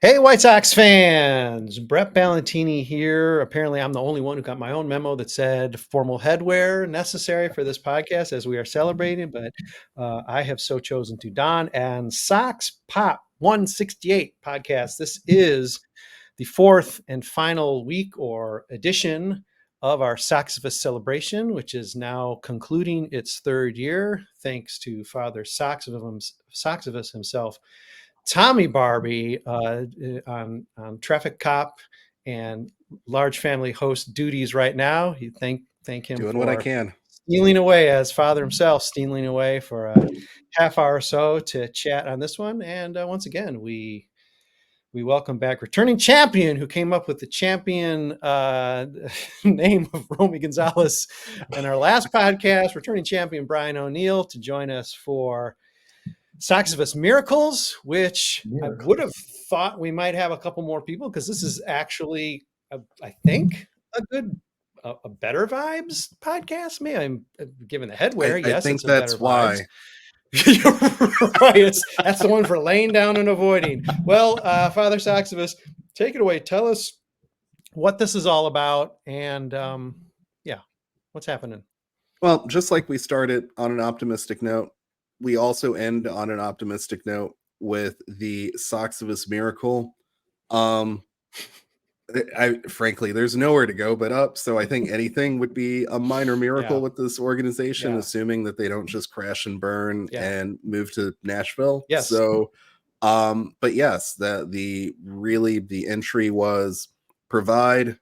Hey, White Sox fans! Brett Ballantini here. Apparently, I'm the only one who got my own memo that said formal headwear necessary for this podcast as we are celebrating, but I have so chosen to don. And Sox Pop 168 podcast. This is the fourth and final week or edition of our Soxivus celebration, which is now concluding its third year, thanks to Father Soxivus himself. Tommy Barbie on traffic cop and large family host duties right now. You thank him Doing for what I can. stealing away as father himself, stealing away for a half hour or so to chat on this one. And once again, we welcome back returning champion who came up with the champion name of Romy Gonzalez in our last podcast, returning champion Brian O'Neill to join us for Soxivus Miracles, which I would have thought we might have a couple more people because this is actually, I think, a better vibes podcast. Maybe I'm giving the headwear. Yes, I think it's a that's better why. Vibes. Right, that's the one for laying down and avoiding. Well, Father Soxivus, take it away. Tell us what this is all about and what's happening. Well, just like we started on an optimistic note, we also end on an optimistic note with the Soxivus Miracle. Frankly, there's nowhere to go but up. So I think anything would be a minor miracle with this organization, assuming that they don't just crash and burn and move to Nashville. Yes. So, but yes, the entry was provide.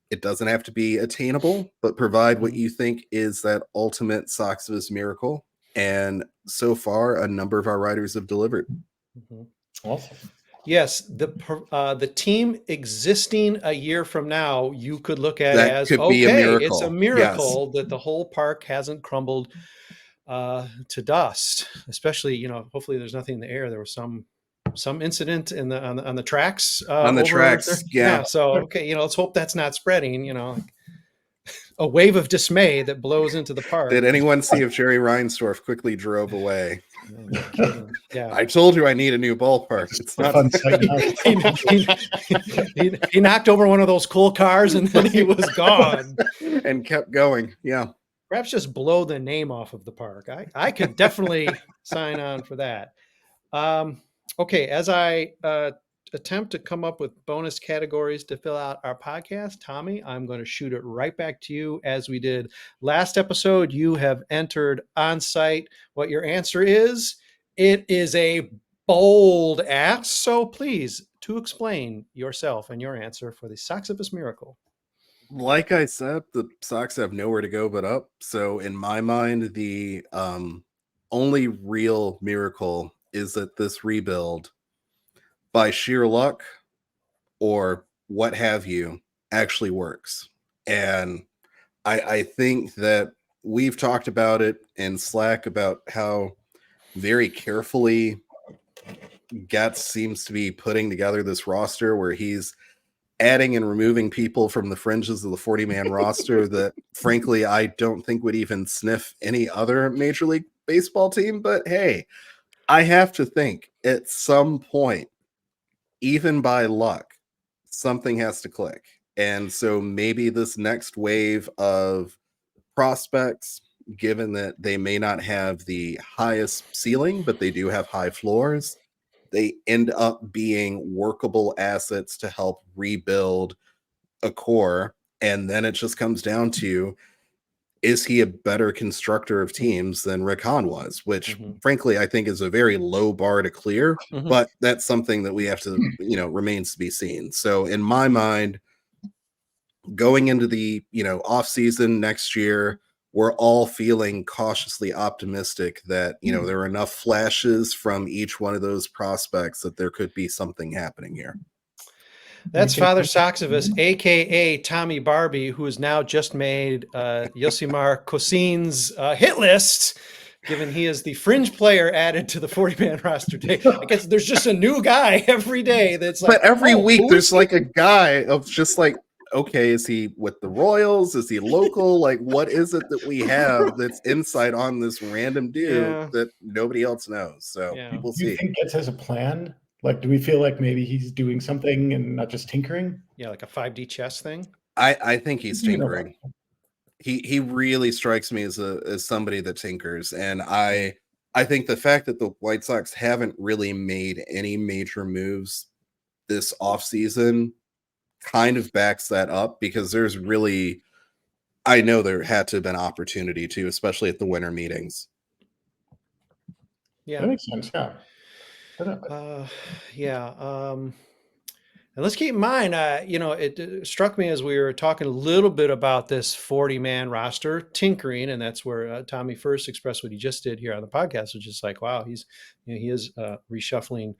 It doesn't have to be attainable, but provide what you think is that ultimate Soxivus miracle. And so far, a number of our writers have delivered. Awesome. Yes, the team existing a year from now, you could look at that as could be a miracle. It's a miracle that the whole park hasn't crumbled to dust. Especially, hopefully there's nothing in the air. There was some incident on the tracks. On the tracks, yeah. So let's hope that's not spreading. A wave of dismay that blows into the park. Did anyone see if Jerry Reinsdorf quickly drove away? Yeah, I told you I need a new ballpark. It's not he knocked over one of those cool cars and then he was gone and kept going. Yeah, perhaps just blow the name off of the park. I could definitely sign on for that. Okay, as I attempt to come up with bonus categories to fill out our podcast, Tommy, I'm going to shoot it right back to you as we did last episode. You have entered on site what your answer is. It is a bold ask, so please to explain yourself and your answer for the Soxivus Miracle. Like I said, the Sox have nowhere to go but up. So in my mind, the only real miracle is that this rebuild, by sheer luck or what have you, actually works. And I think that we've talked about it in Slack about how very carefully Getz seems to be putting together this roster where he's adding and removing people from the fringes of the 40-man roster that, frankly, I don't think would even sniff any other Major League Baseball team. But hey, I have to think at some point, even by luck, something has to click. And so maybe this next wave of prospects, given that they may not have the highest ceiling, but they do have high floors, they end up being workable assets to help rebuild a core. And then it just comes down to, is he a better constructor of teams than Rick Hahn was, which frankly, I think is a very low bar to clear, but that's something that we have to, remains to be seen. So in my mind, going into the, off season next year, we're all feeling cautiously optimistic that, there are enough flashes from each one of those prospects that there could be something happening here. That's Father Soxivus, a.k.a. Tommy Barbie, who has now just made Yosimar Cosin's hit list, given he is the fringe player added to the 40-man roster today. I guess there's just a new guy every day that's like... But every week there's like a guy of just like, okay, is he with the Royals? Is he local? Like, what is it that we have that's insight on this random dude that nobody else knows? So we'll see. Do you think Getz has a plan? Like, do we feel like maybe he's doing something and not just tinkering? Yeah, like a 5D chess thing. I think he's You know, tinkering. He really strikes me as somebody that tinkers, and I think the fact that the White Sox haven't really made any major moves this offseason kind of backs that up, because there's really, I know there had to have been opportunity too, especially at the winter meetings. that Yeah. makes sense. Yeah. Yeah. And let's keep in mind, it struck me as we were talking a little bit about this 40-man roster tinkering, and that's where Tommy first expressed what he just did here on the podcast, which is like, wow, he is reshuffling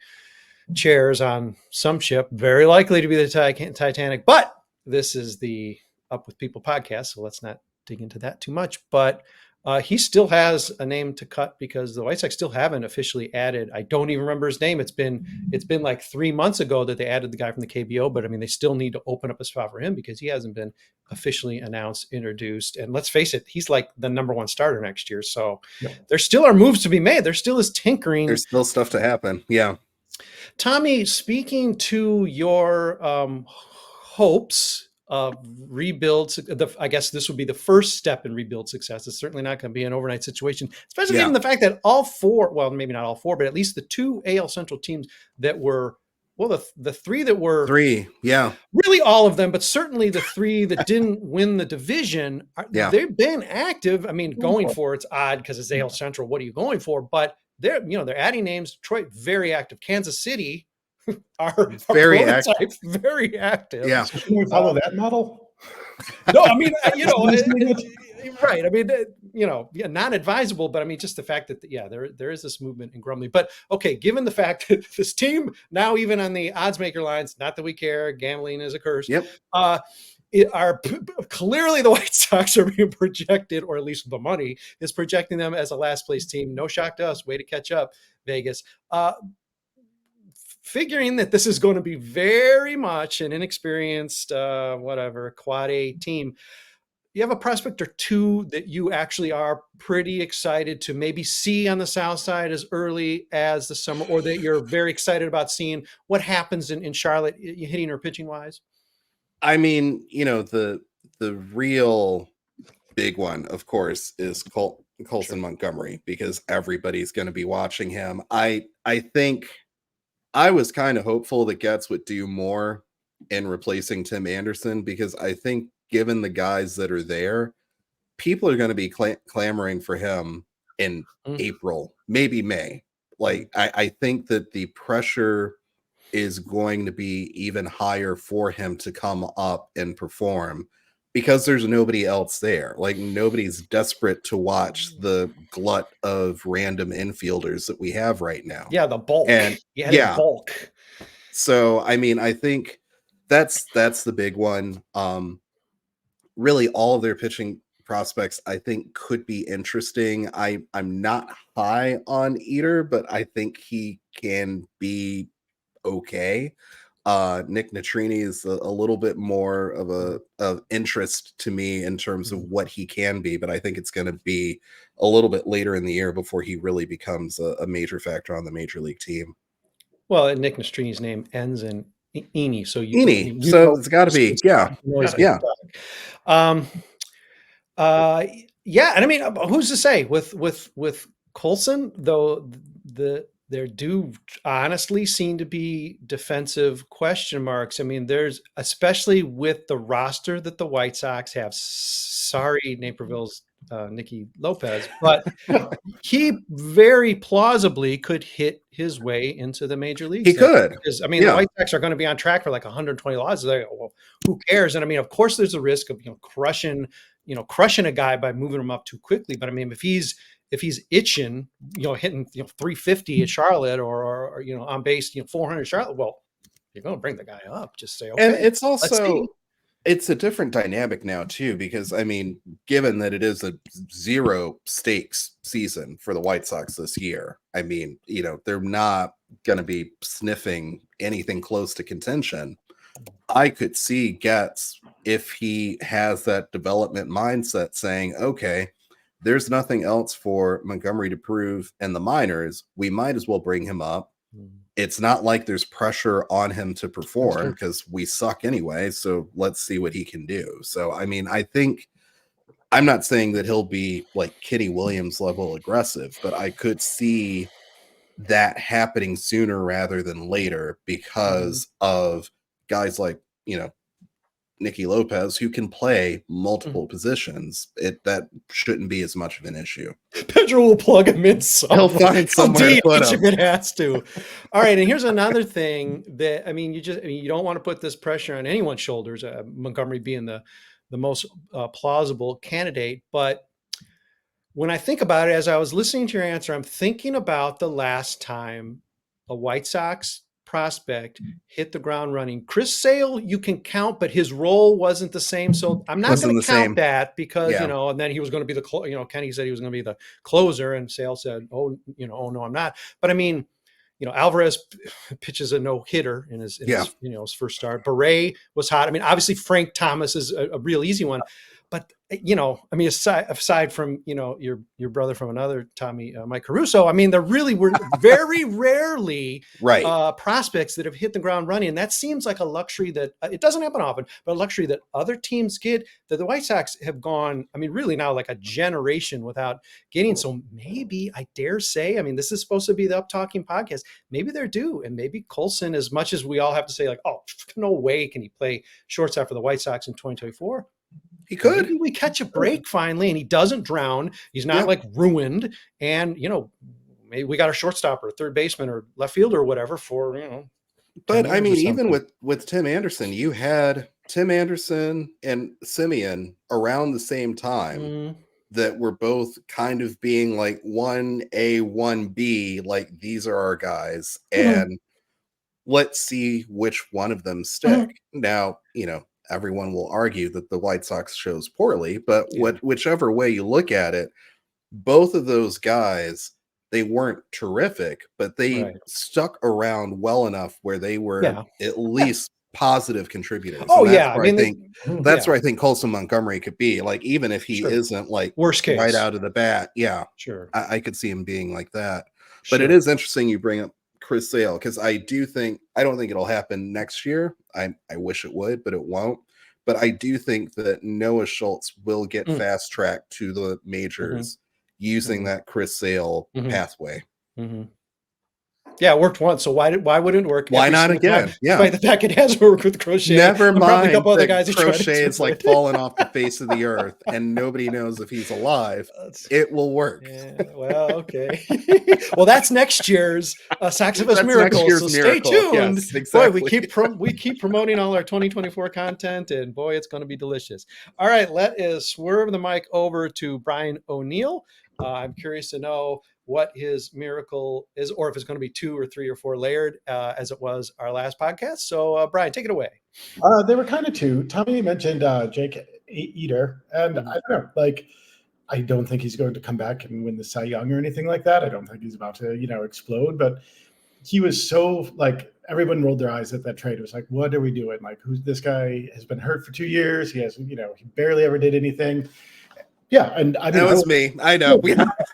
chairs on some ship, very likely to be the Titanic. But this is the Up with People podcast, so let's not dig into that too much. But he still has a name to cut, because the White Sox still haven't officially added. I don't even remember his name. It's been like 3 months ago that they added the guy from the KBO, but I mean, they still need to open up a spot for him because he hasn't been officially announced, introduced. And let's face it, he's like the number one starter next year. So there still are moves to be made. There still is tinkering. There's still stuff to happen. Yeah. Tommy, speaking to your hopes of rebuild, I guess this would be the first step in rebuild success. It's certainly not going to be an overnight situation, especially given the fact that all four, well, maybe not all four, but at least the two AL Central teams that were, well, the three that were really all of them, but certainly the three that didn't win the division, they've been active. I mean, going for it's odd because it's AL Central. What are you going for? But they're adding names. Detroit, very active. Kansas City are very active. Very active. Yeah. So can we follow that model? No, I mean, right. I mean, not advisable, but I mean, just the fact that, there is this movement in Grumley. But okay, given the fact that this team now, even on the odds maker lines, not that we care, gambling is a curse. Yep. Clearly the White Sox are being projected, or at least the money is projecting them as a last place team. No shock to us. Way to catch up, Vegas. Figuring that this is going to be very much an inexperienced, quad A team, you have a prospect or two that you actually are pretty excited to maybe see on the South Side as early as the summer, or that you're very excited about seeing what happens in Charlotte, hitting or pitching wise? I mean, the real big one, of course, is Colson Montgomery, because everybody's going to be watching him. I think I was kind of hopeful that Getz would do more in replacing Tim Anderson, because I think given the guys that are there, people are going to be clamoring for him in April, maybe May. Like, I think that the pressure is going to be even higher for him to come up and perform, because there's nobody else there. Like, nobody's desperate to watch the glut of random infielders that we have right now. Yeah, the bulk. And the bulk. So, I mean, I think that's the big one. Really, all of their pitching prospects, I think, could be interesting. I'm not high on Eder, but I think he can be okay. Nick Natrini is a little bit more of interest to me in terms of what he can be, but I think it's going to be a little bit later in the year before he really becomes a major factor on the major league team. Well, and Nick Nastrini's name ends in Eni, so so it's got to be, yeah. And I mean, who's to say with Colson, though, there do honestly seem to be defensive question marks. I mean, there's, especially with the roster that the White Sox have. Sorry, Naperville's Nicky Lopez, but he very plausibly could hit his way into the major leagues. He could. Because, I mean, the White Sox are going to be on track for like 120 losses. Well, who cares? And I mean, of course, there's a risk of crushing a guy by moving him up too quickly. But I mean, if he's itching, hitting 350 at Charlotte, or on base 400 at Charlotte, well, you're going to bring the guy up. Just say, okay. And it's also, it's a different dynamic now too, because I mean, given that it is a zero stakes season for the White Sox this year, I mean, they're not going to be sniffing anything close to contention. I could see Getz, if he has that development mindset, saying, okay, there's nothing else for Montgomery to prove in the minors, we might as well bring him up it's not like there's pressure on him to perform because we suck anyway. So let's see what he can do. So, I mean, I think I'm not saying that he'll be like Kitty Williams level aggressive, but I could see that happening sooner rather than later because of guys like, Nicky Lopez, who can play multiple positions. That shouldn't be as much of an issue. Pedro will plug him in somewhere. He'll find somewhere to put him. It has to. All right, and here's another thing that you don't want to put this pressure on anyone's shoulders. Montgomery being the most plausible candidate, but when I think about it, as I was listening to your answer, I'm thinking about the last time a White Sox prospect hit the ground running. Chris Sale, you can count, but his role wasn't the same. So I'm not going to count that because, and then he was going to be Kenny said he was going to be the closer and Sale said, oh no, I'm not. But I mean, Alvarez pitches a no hitter in his first start. Beret was hot. I mean, obviously Frank Thomas is a real easy one, but aside from, your brother from another, Tommy, Mike Caruso, I mean, there really were very rarely prospects that have hit the ground running. And that seems like a luxury that it doesn't happen often, but a luxury that other teams get, that the White Sox have gone, I mean, really now like a generation without getting. So maybe, I dare say, I mean, this is supposed to be the Up Talking podcast. Maybe they're due. And maybe Colson, as much as we all have to say like, oh, no way can he play shortstop for the White Sox in 2024. He could. Maybe we catch a break finally, and he doesn't drown. He's not like ruined. And, maybe we got a shortstop or third baseman or left fielder or whatever for, But I mean, even with Tim Anderson, you had Tim Anderson and Simeon around the same time that were both kind of being like 1A, 1B, like these are our guys. And let's see which one of them stick. Now, everyone will argue that the White Sox chose poorly, but whichever way you look at it, both of those guys, they weren't terrific, but they stuck around well enough where they were at least positive contributors. Oh, that's where I think Colson Montgomery could be. Like, even if he isn't like worst case right out of the bat, I could see him being like that. But it is interesting you bring up Chris Sale, because I don't think it'll happen next year. I wish it would, but it won't. But I do think that Noah Schultz will get fast tracked to the majors using that Chris Sale pathway. Yeah, it worked once, so why wouldn't it work? Why not again? Despite the fact it has worked with Crochet. Never mind. A couple other guys Crochet is like falling off the face of the earth, and nobody knows if he's alive. It will work. Yeah, well, okay. Well, that's next year's Soxivus Miracles. So stay tuned. Yes, exactly. Boy, we keep promoting all our 2024 content, and boy, it's going to be delicious. All right, let us swerve the mic over to Brian O'Neill. I'm curious to know what his miracle is, or if it's going to be 2 or 3 or 4 layered, as it was our last podcast. So, Brian, take it away. They were kind of 2. Tommy mentioned Jake Eder, and I don't know, like, I don't think he's going to come back and win the Cy Young or anything like that. I don't think he's about to, explode, but he was so, like, everyone rolled their eyes at that trade. It was like, what are we doing? Like, this guy has been hurt for 2 years. He has, he barely ever did anything. Yeah, and I mean, that was me. I know.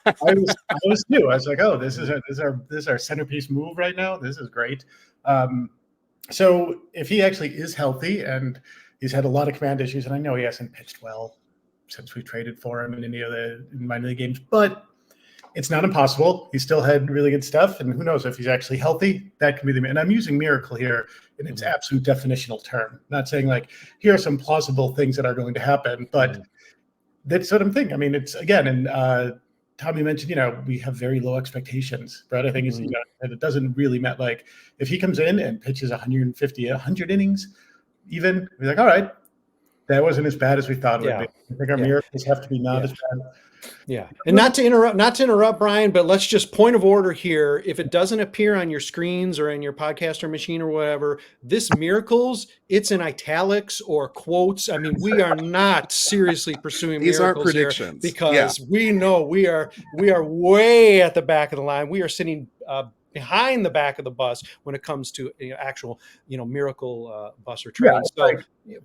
I was too. I was like, oh, this is our centerpiece move right now. This is great. So if he actually is healthy, and he's had a lot of command issues, and I know he hasn't pitched well since we traded for him in any of the minor league games, but it's not impossible. He still had really good stuff, and who knows if he's actually healthy, that can be the. And I'm using miracle here in its absolute definitional term. Not saying like here are some plausible things that are going to happen, but. That's what I'm thinking. I mean, it's again, and Tommy mentioned, we have very low expectations. Brett, I think is, and it doesn't really matter. Like if he comes in and pitches 150, 100 innings, even we're like, all right, that wasn't as bad as we thought it would be. I think our miracles have to be not as bad. Yeah. And not to interrupt, Brian, but let's just point of order here. If it doesn't appear on your screens or in your podcaster machine or whatever, this miracles, it's in italics or quotes. I mean, we are not seriously pursuing these miracles aren't predictions here because we know we are way at the back of the line. We are sitting behind the back of the bus when it comes to actual, miracle bus or train. So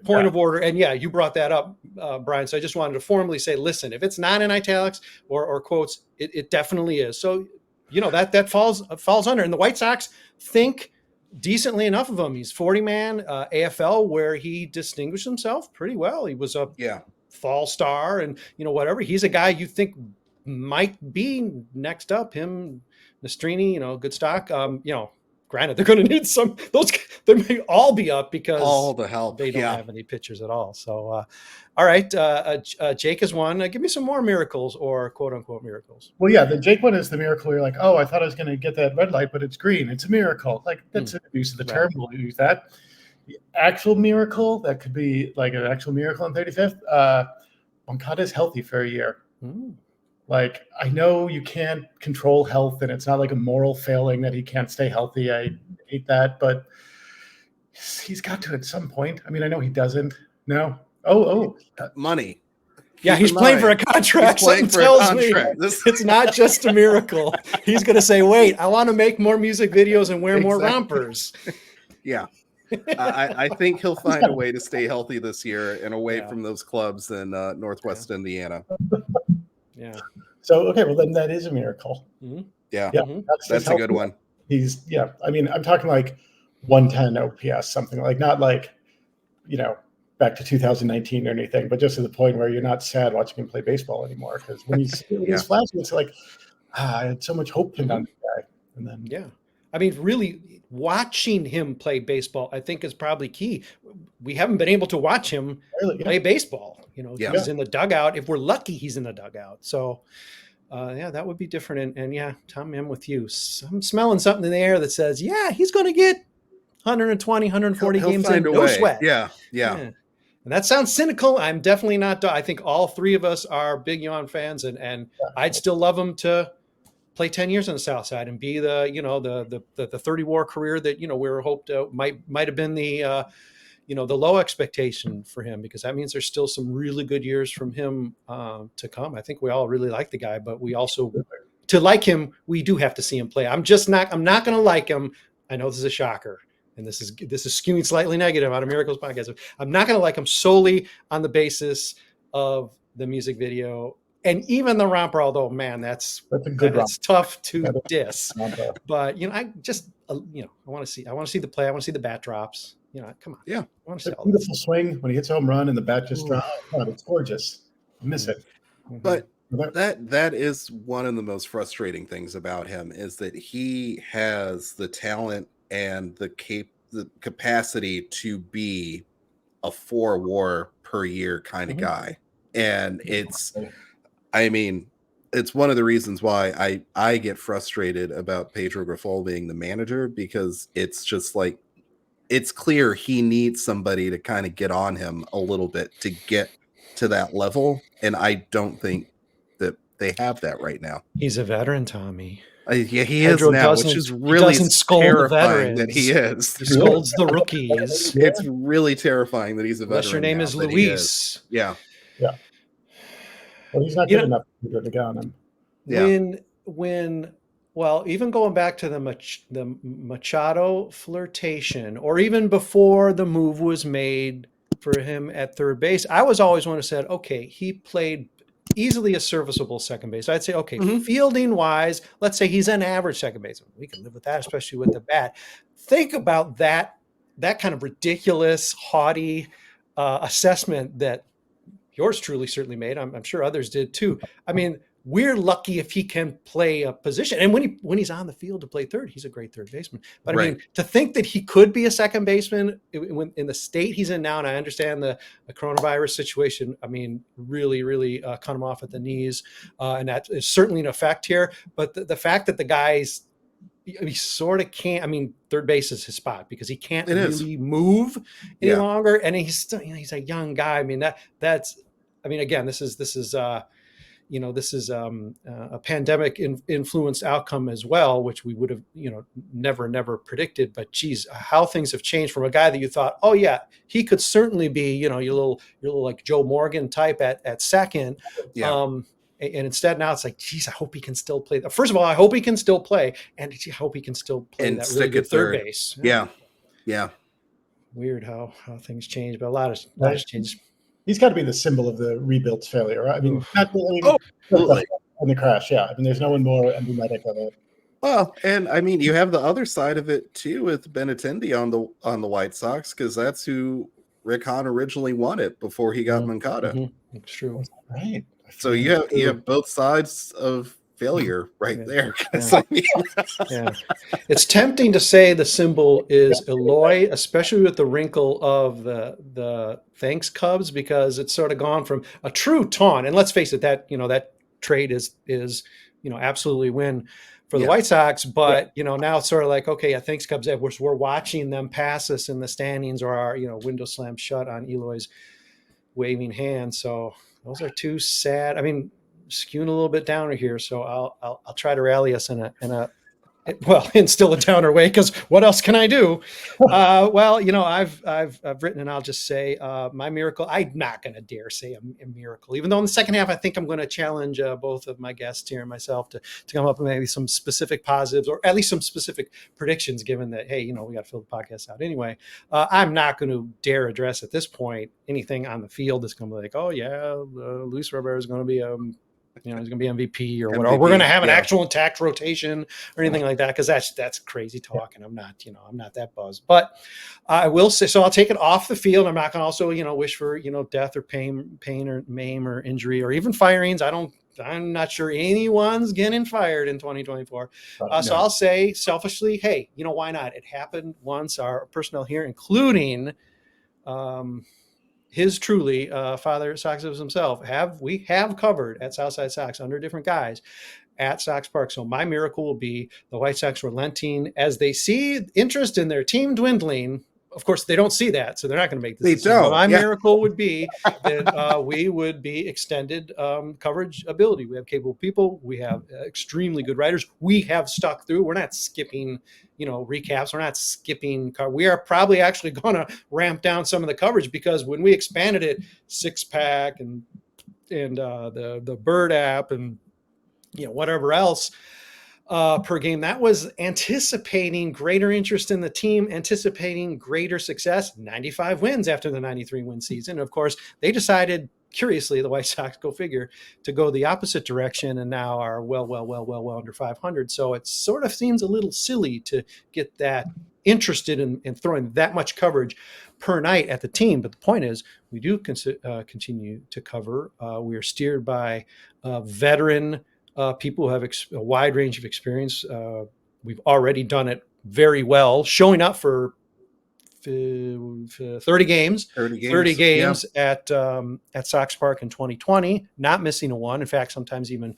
point of order. And you brought that up, Brian. So I just wanted to formally say, listen, if it's not in italics or quotes, it definitely is. So that falls under. And the White Sox think decently enough of him. He's 40-man AFL, where he distinguished himself pretty well. He was a fall star, and whatever. He's a guy you think might be next up. Him, Nastrini, good stock. Granted, they're going to need some. They may all be up because all the help. They don't have any pitchers at all. So, all right, Jake is one. Give me some more miracles, or quote unquote miracles. Well, yeah, the Jake one is the miracle. You're like, oh, I thought I was going to get that red light, but it's green. It's a miracle. Like, that's an abuse of the term. We'll use that. The actual miracle, that could be like an actual miracle on 35th. Moncada is healthy for a year. Like, I know you can't control health, and it's not like a moral failing that he can't stay healthy. I hate that, but he's got to at some point. I mean, I know he doesn't. No. Money. Yeah, he's playing for a contract. Something tells me it's not just a miracle. He's going to say, wait, I want to make more music videos and wear more rompers. Yeah. I think he'll find a way to stay healthy this year and away from those clubs in Northwest Indiana. Yeah. So, okay, well, then that is a miracle. Yeah. That's a good one. I mean, I'm talking like 110 OPS, something like, not like, back to 2019 or anything, but just to the point where you're not sad watching him play baseball anymore. Because when he's flashing, it's like, I had so much hope pinned on this guy. And then, I mean, really watching him play baseball, I think, is probably key. We haven't been able to watch him play baseball. He's in the dugout. If we're lucky, he's in the dugout. So, that would be different. And Tom, I'm with you. I'm smelling something in the air that says, he's going to get 120, 140 games in, no sweat. Yeah. And that sounds cynical. I'm definitely not. I think all three of us are big Yoán fans, and I'd still love him to play 10 years on the South Side and be the 30 WAR career that we were hoped might have been the low expectation for him, because that means there's still some really good years from him to come. I think we all really like the guy, but we also, to like him, we do have to see him play. I'm not going to like him. I know this is a shocker, and this is skewing slightly negative on a Miracles podcast. I'm not going to like him solely on the basis of the music video and even the romper, although, man, that's a good romper. It's tough to diss. But I want to see the play. I want to see the bat drops. Come on. Yeah. I want to see all beautiful swing when he hits a home run and the bat just drops. God, it's gorgeous. I miss it. But that is one of the most frustrating things about him, is that he has the talent and the capacity to be a 4 WAR per year kind of guy. And it's one of the reasons why I get frustrated about Pedro Grifol being the manager, because it's just like, it's clear he needs somebody to kind of get on him a little bit to get to that level. And I don't think that they have that right now. He's a veteran, Tommy. He is now, which is really terrifying that he is. He scolds the rookies. It's really terrifying that he's a veteran. Unless your name is Luis. Yeah. Well, he's not good enough to get on him. Well, even going back to the Machado flirtation, or even before the move was made for him at third base, I was always one who said, okay, he played easily a serviceable second base. I'd say, okay, fielding wise, let's say he's an average second baseman. We can live with that, especially with the bat. Think about that kind of ridiculous, haughty assessment that yours truly certainly made. I'm sure others did too. I mean, we're lucky if he can play a position. And when he's on the field to play third, he's a great third baseman. But I mean, to think that he could be a second baseman in the state he's in now, and I understand the coronavirus situation, I mean, really, really cut him off at the knees. And that is certainly an effect here. But the fact that the guy's, he sort of can't, I mean, third base is his spot because he can't really move any longer. And he's still, he's a young guy. I mean, again, this is a pandemic influenced outcome as well, which we would have, never predicted. But geez, how things have changed from a guy that you thought, oh yeah, he could certainly be, your little like Joe Morgan type at second. And instead now it's like, geez, I hope he can still play. First of all, I hope he can still play, and I hope he can still play and that really good third base. Yeah. Weird how things change, but a lot has changed. He's got to be the symbol of the rebuild's failure. Right? I mean, in the crash. Yeah. I mean, there's no one more emblematic of it. Well, and I mean, you have the other side of it too with Benintendi on the White Sox, because that's who Rick Hahn originally wanted before he got Moncada. It's true. Right. So you have both sides of failure right there. I mean, Yeah, it's tempting to say the symbol is Eloy, especially with the wrinkle of the thanks Cubs, because it's sort of gone from a true taunt. And let's face it, that that trade is absolutely win for the White Sox. But now it's sort of like, okay, thanks Cubs. We're watching them pass us in the standings, or our window slammed shut on Eloy's waving hand. So those are two sad. I mean, skewing a little bit downer here, so I'll try to rally us in still a downer way, because what else can I do? Well, I've written, and I'll just say my miracle. I'm not going to dare say a miracle, even though in the second half I think I'm going to challenge both of my guests here and myself to come up with maybe some specific positives, or at least some specific predictions, given that, hey, we got to fill the podcast out anyway. I'm not going to dare address at this point anything on the field that's going to be like, oh yeah, Luis Robert is going to be he's going to be MVP or whatever. We're going to have an actual intact rotation or anything like that, because that's crazy talk, and I'm not that buzzed. But I will say, so I'll take it off the field. I'm not going to also wish for death or pain or maim or injury or even firings. I'm not sure anyone's getting fired in 2024. So I'll say selfishly, hey, why not? It happened once. Our personnel here, including his truly, Father Soxivus himself, we have covered at Southside Sox under different guys at Sox Park. So my miracle will be the White Sox relenting as they see interest in their team dwindling. Of course, they don't see that, so they're not going to make this decision. But my miracle would be that we would be extended coverage ability. We have capable people. We have extremely good writers. We have stuck through. We're not skipping, recaps. We're not skipping. We are probably actually going to ramp down some of the coverage, because when we expanded it, 6-pack and the Bird app and whatever else per game, that was anticipating greater interest in the team, anticipating greater success. 95 wins after the 93 win season. Of course, they decided, curiously, the White Sox, go figure, to go the opposite direction, and now are well under 500. So it sort of seems a little silly to get that interested in throwing that much coverage per night at the team. But the point is, we do continue to cover. We are steered by veteran people who have a wide range of experience. We've already done it very well, showing up for 30 games at Sox Park in 2020, not missing a one. In fact, sometimes even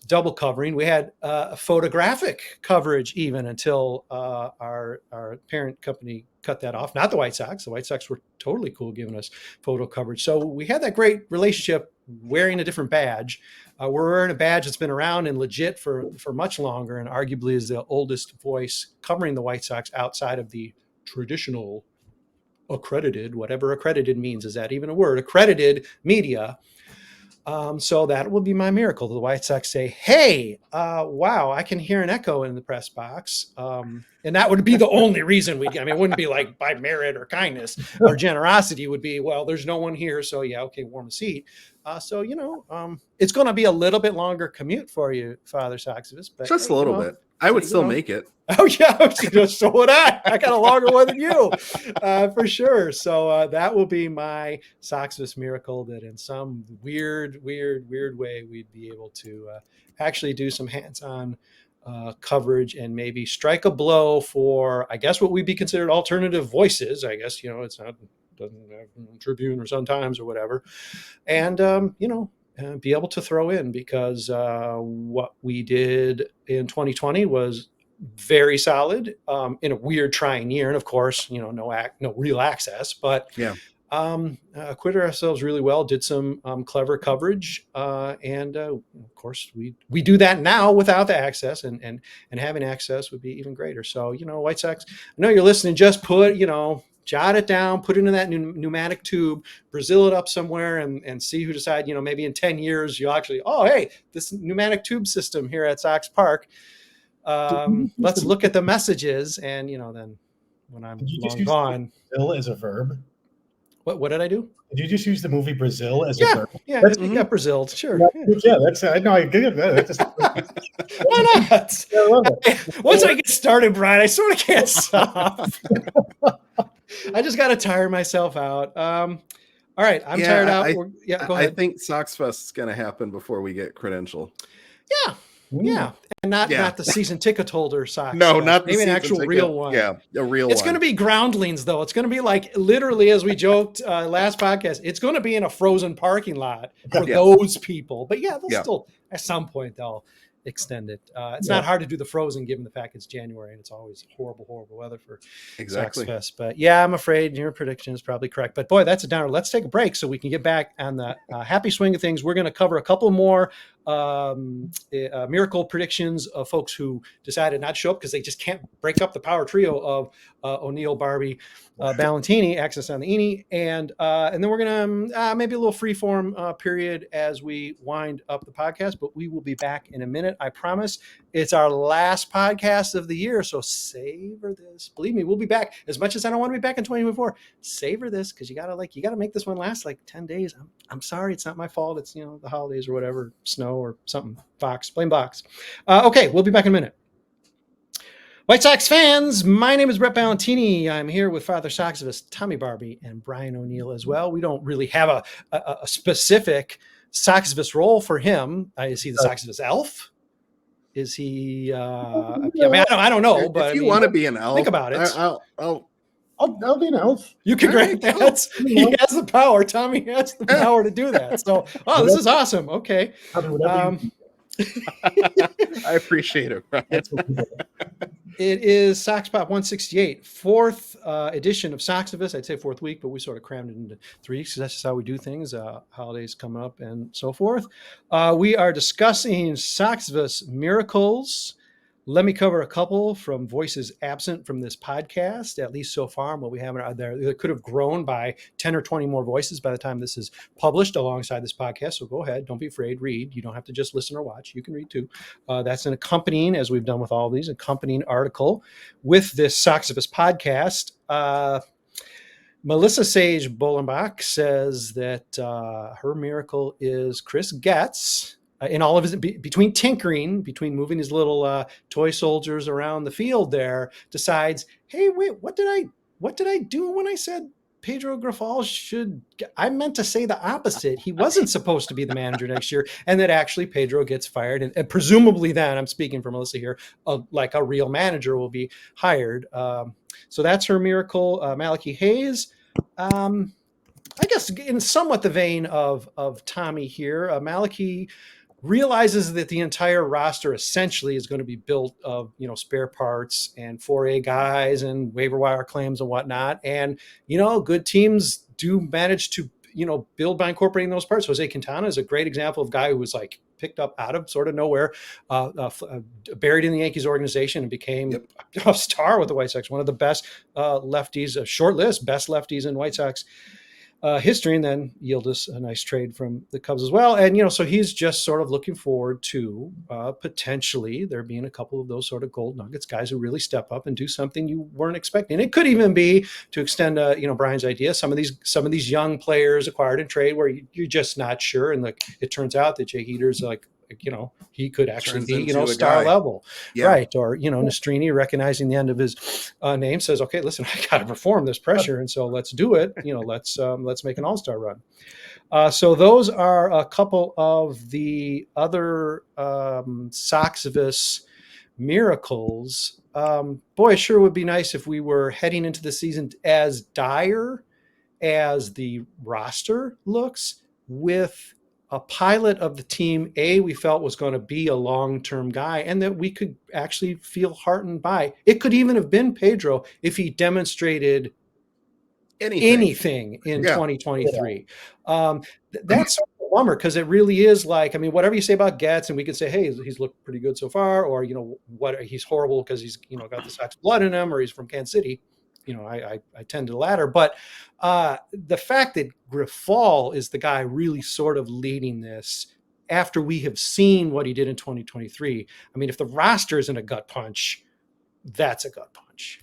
double covering. We had photographic coverage even until our parent company cut that off. Not the White Sox. The White Sox were totally cool giving us photo coverage. So we had that great relationship, wearing a different badge. We're wearing a badge that's been around and legit for much longer, and arguably is the oldest voice covering the White Sox outside of the traditional accredited, whatever accredited means. Is that even a word? Accredited media. So that will be my miracle. The White Sox say, hey, wow, I can hear an echo in the press box. And that would be the only reason it wouldn't be like by merit or kindness or generosity. It would be, well, there's no one here. So yeah, okay, warm a seat. So, it's going to be a little bit longer commute for you, Father Soxivus. But just a little bit. I would still make it. Oh yeah, so would I. I got a longer one than you, for sure. So that will be my Soxivus miracle, that in some weird way we'd be able to actually do some hands-on coverage and maybe strike a blow for, I guess, what would be considered alternative voices. I guess it's not, doesn't have Tribune or Sun Times or whatever, and be able to throw in, because what we did in 2020 was very solid in a weird, trying year. And of course, no real access, but acquitted ourselves really well, did some clever coverage. And of course, we do that now without the access, and having access would be even greater. So, White Sox, I know you're listening, just put, jot it down, put it in that pneumatic tube, Brazil it up somewhere, and see who decide, maybe in 10 years, you'll actually, oh, hey, this pneumatic tube system here at Sox Park. Let's look at the messages, and then when I'm long gone. Brazil as a verb. What did I do? Did you just use the movie Brazil as a verb? Yeah, it got Brazil. Sure. Yeah, that's, I know, I get that. Why not? I love it. Once I get started, Brian, I sort of can't stop. I just got to tire myself out. All right, I'm tired out. Go ahead. I think Sox Fest is going to happen before we get credential. Yeah, and not the season ticket holder Sox. No, not the maybe an season actual ticket. real one. Yeah, a real one. It's going to be groundlings, though. It's going to be like literally, as we joked last podcast, it's going to be in a frozen parking lot for those people. But they'll still at some point they'll extend it. It's not hard to do the frozen given the fact it's January and it's always horrible weather for Sox Fest. But I'm afraid your prediction is probably correct. But boy, that's a downer. Let's take a break so we can get back on the happy swing of things. We're going to cover a couple more miracle predictions of folks who decided not to show up because they just can't break up the power trio of O'Neill, Barbie, Ballantini, access on the Eni, and then we're gonna maybe a little freeform period as we wind up the podcast. But we will be back in a minute, I promise. It's our last podcast of the year, so savor this. Believe me, we'll be back. As much as I don't want to be back in 2024, savor this because you gotta make this one last like 10 days. I'm sorry, it's not my fault. It's the holidays or whatever, snow or something. Blame Fox. Okay, we'll be back in a minute. White Sox fans, my name is Brett Ballantini. I'm here with Father Soxivus, Tommy Barbie, and Brian O'Neill as well. We don't really have a specific Soxivus role for him. Is he the Soxivus Elf? Is he? I don't know. But if you want to be an elf, think about it. I'll be an elf. You can grant that. He has the power. Tommy has the power to do that. So, this is awesome. Okay. I appreciate it, Brian. It is Sox Pop 168, fourth edition of Soxivus. I'd say fourth week, but we sort of crammed it into 3 weeks because that's just how we do things. Holidays coming up and so forth. We are discussing Soxivus Miracles. Let me cover a couple from voices absent from this podcast, at least so far. What we have there, it could have grown by 10 or 20 more voices by the time this is published alongside this podcast. So go ahead. Don't be afraid. Read. You don't have to just listen or watch. You can read too. That's an accompanying, as we've done with all of these, accompanying article with this Soxivus podcast. Melissa Sage Bolenbach says that her miracle is Chris Getz. In all of his, between tinkering, between moving his little toy soldiers around the field there, decides, hey, wait, what did I do when I said Pedro Grifol should? I meant to say the opposite. He wasn't supposed to be the manager next year, and that actually Pedro gets fired, and presumably then, I'm speaking for Melissa here, like a real manager will be hired. So that's her miracle. Malachi Hayes. I guess in somewhat the vein of Tommy here, Malachi realizes that the entire roster essentially is going to be built of, spare parts and 4A guys and waiver wire claims and whatnot. And, good teams do manage to, build by incorporating those parts. Jose Quintana is a great example of a guy who was like picked up out of sort of nowhere, buried in the Yankees organization and became a star with the White Sox, one of the best lefties, a short list, best lefties in White Sox history, and then yield us a nice trade from the Cubs as well. And, so he's just sort of looking forward to potentially there being a couple of those sort of gold nuggets, guys who really step up and do something you weren't expecting. It could even be, to extend, Brian's idea, some of these young players acquired in trade where you're just not sure. And it turns out that Jay Heater's he could actually be, star level. Right. Or, Nastrini, recognizing the end of his name, says, okay, listen, I got to perform this pressure. And so let's do it. Let's make an all-star run. So those are a couple of the other Soxivus miracles. Boy, it sure would be nice if we were heading into the season as dire as the roster looks, with a pilot of the team we felt was going to be a long-term guy, and that we could actually feel heartened by. It could even have been Pedro if he demonstrated anything in 2023. That's sort of a bummer, because it really is whatever you say about Getz, and we could say, hey, he's looked pretty good so far, or he's horrible because he's got the Sox blood in him, or he's from Kansas City. I tend to the latter, but the fact that Grifol is the guy really sort of leading this after we have seen what he did in 2023. I mean, if the roster isn't a gut punch, that's a gut punch.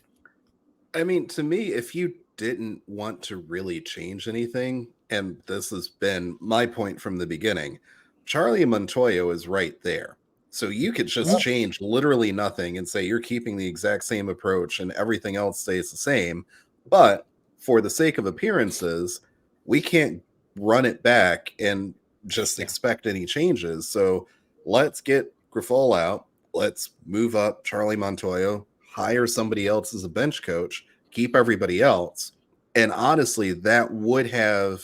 I mean, to me, if you didn't want to really change anything, and this has been my point from the beginning, Charlie Montoyo is right there. So you could just change literally nothing and say you're keeping the exact same approach and everything else stays the same. But for the sake of appearances, we can't run it back and just expect any changes. So let's get Grifol out. Let's move up Charlie Montoyo, hire somebody else as a bench coach, keep everybody else. And honestly, that would have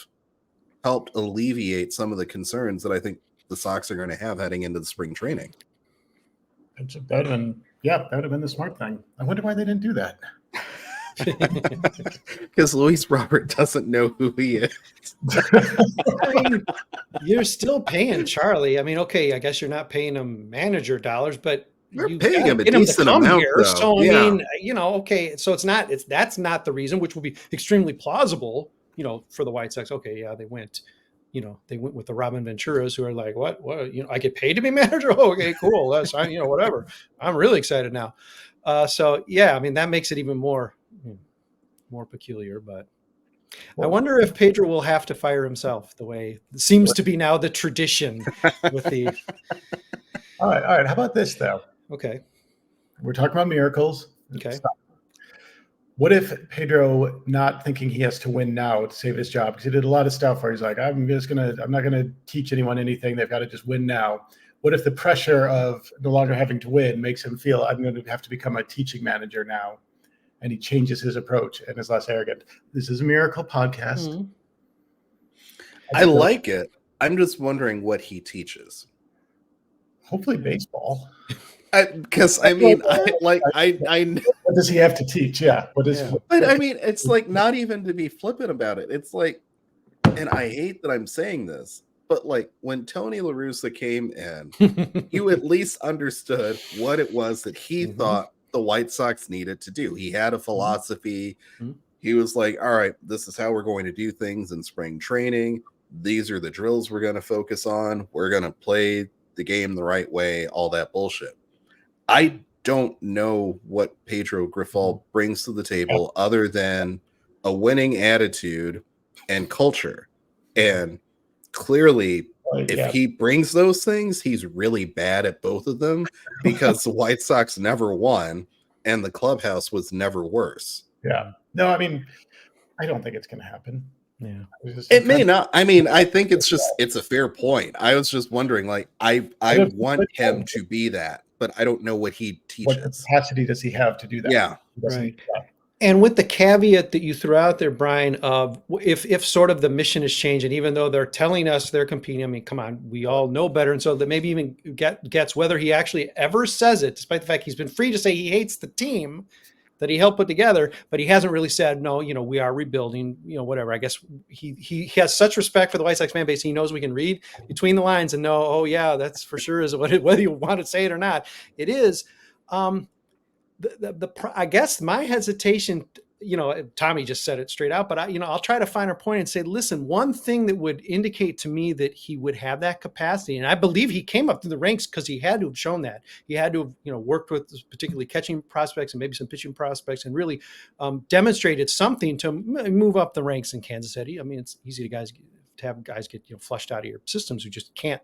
helped alleviate some of the concerns that I think the Sox are going to have heading into the spring training. That would have been the smart thing. I wonder why they didn't do that. Because Luis Robert doesn't know who he is. I mean, you're still paying Charlie. I mean, okay, I guess you're not paying him manager dollars, but you're paying him a decent amount, though. So I mean, okay, so that's not the reason, which would be extremely plausible, for the White Sox. Okay, yeah, they went with the Robin Venturas, who are like, what, I get paid to be manager? Oh, okay, cool. That's whatever. I'm really excited now. So yeah, I mean, that makes it even more peculiar, but I wonder if Pedro will have to fire himself the way it seems to be now the tradition with the. All right. How about this though? Okay. We're talking about miracles. Okay. Stop. What if Pedro, not thinking he has to win now to save his job, because he did a lot of stuff where he's like, I'm not gonna teach anyone anything. They've got to just win now. What if the pressure of no longer having to win makes him feel I'm going to have to become a teaching manager now, and he changes his approach and is less arrogant? This is a miracle podcast. Mm-hmm. I like it. I'm just wondering what he teaches. Hopefully baseball. Because I mean, I what does he have to teach? Yeah. But I mean, it's like, not even to be flippant about it. It's like, and I hate that I'm saying this, but like when Tony La Russa came in, you at least understood what it was that he thought the White Sox needed to do. He had a philosophy. He was like, all right, this is how we're going to do things in spring training. These are the drills we're going to focus on. We're going to play the game the right way, all that bullshit. I don't know what Pedro Grifol brings to the table other than a winning attitude and culture. And clearly, if he brings those things, he's really bad at both of them, because the White Sox never won and the clubhouse was never worse. Yeah. No, I mean, I don't think it's going to happen. Yeah. It may not. I mean, I think it's a fair point. I was just wondering, like, I want him to be that, but I don't know what he teaches. What capacity does he have to do that? Yeah. Right. And with the caveat that you threw out there, Brian, of if sort of the mission has changed, and even though they're telling us they're competing, I mean, come on, we all know better. And so that maybe even gets whether he actually ever says it, despite the fact he's been free to say he hates the team that he helped put together, but he hasn't really said, no, we are rebuilding, whatever. I guess he has such respect for the White Sox fan base. He knows we can read between the lines and know, oh yeah, that's for sure is whether you want to say it or not. It is. I guess my hesitation, Tommy just said it straight out, but I'll try to find a point and say, listen, one thing that would indicate to me that he would have that capacity, and I believe he came up through the ranks because he had to have shown that. He had to have, worked with particularly catching prospects and maybe some pitching prospects, and really demonstrated something to move up the ranks in Kansas City. I mean, it's easy to have guys get flushed out of your systems who just can't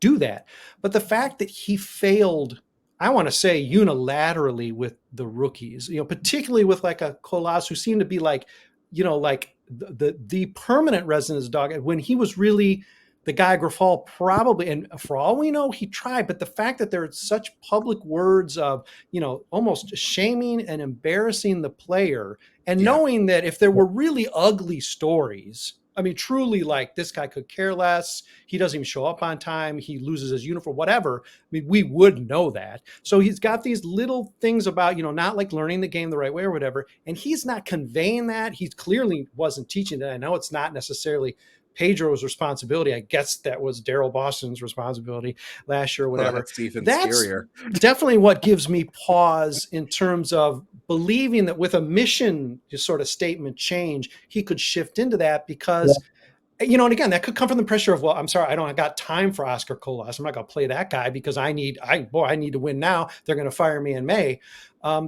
do that. But the fact that he failed, I want to say, unilaterally with the rookies, particularly with like a Colas, who seemed to be like, the permanent residence dog, when he was really the guy Grifol probably, and for all we know, he tried. But the fact that there are such public words of, almost shaming and embarrassing the player, and knowing that if there were really ugly stories, I mean, truly, like, this guy could care less. He doesn't even show up on time. He loses his uniform, whatever. I mean, we would know that. So he's got these little things about, not like learning the game the right way or whatever. And he's not conveying that. He clearly wasn't teaching that. I know it's not necessarily Pedro's responsibility. I guess that was Daryl Boston's responsibility last year or whatever. That's definitely what gives me pause in terms of believing that with a mission sort of statement change, he could shift into that because, and again, that could come from the pressure of, well, I'm sorry, I got time for Oscar Colas. I'm not going to play that guy because I need to win now. They're going to fire me in May.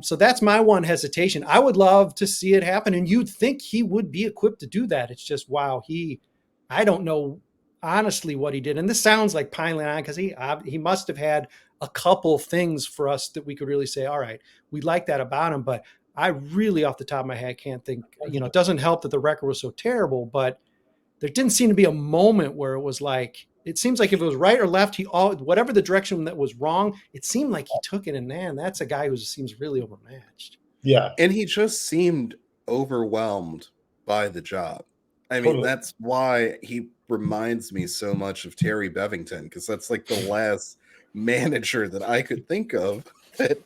So that's my one hesitation. I would love to see it happen. And you'd think he would be equipped to do that. It's just, wow, I don't know honestly what he did, and this sounds like piling on because he must have had a couple things for us that we could really say, all right, we like that about him. But I really, off the top of my head, can't think. It doesn't help that the record was so terrible, but there didn't seem to be a moment where it was like, it seems like if it was right or left, whatever the direction that was wrong, it seemed like he took it. And man, that's a guy who seems really overmatched. Yeah. And he just seemed overwhelmed by the job. I mean, that's why he reminds me so much of Terry Bevington, because that's like the last manager that I could think of that,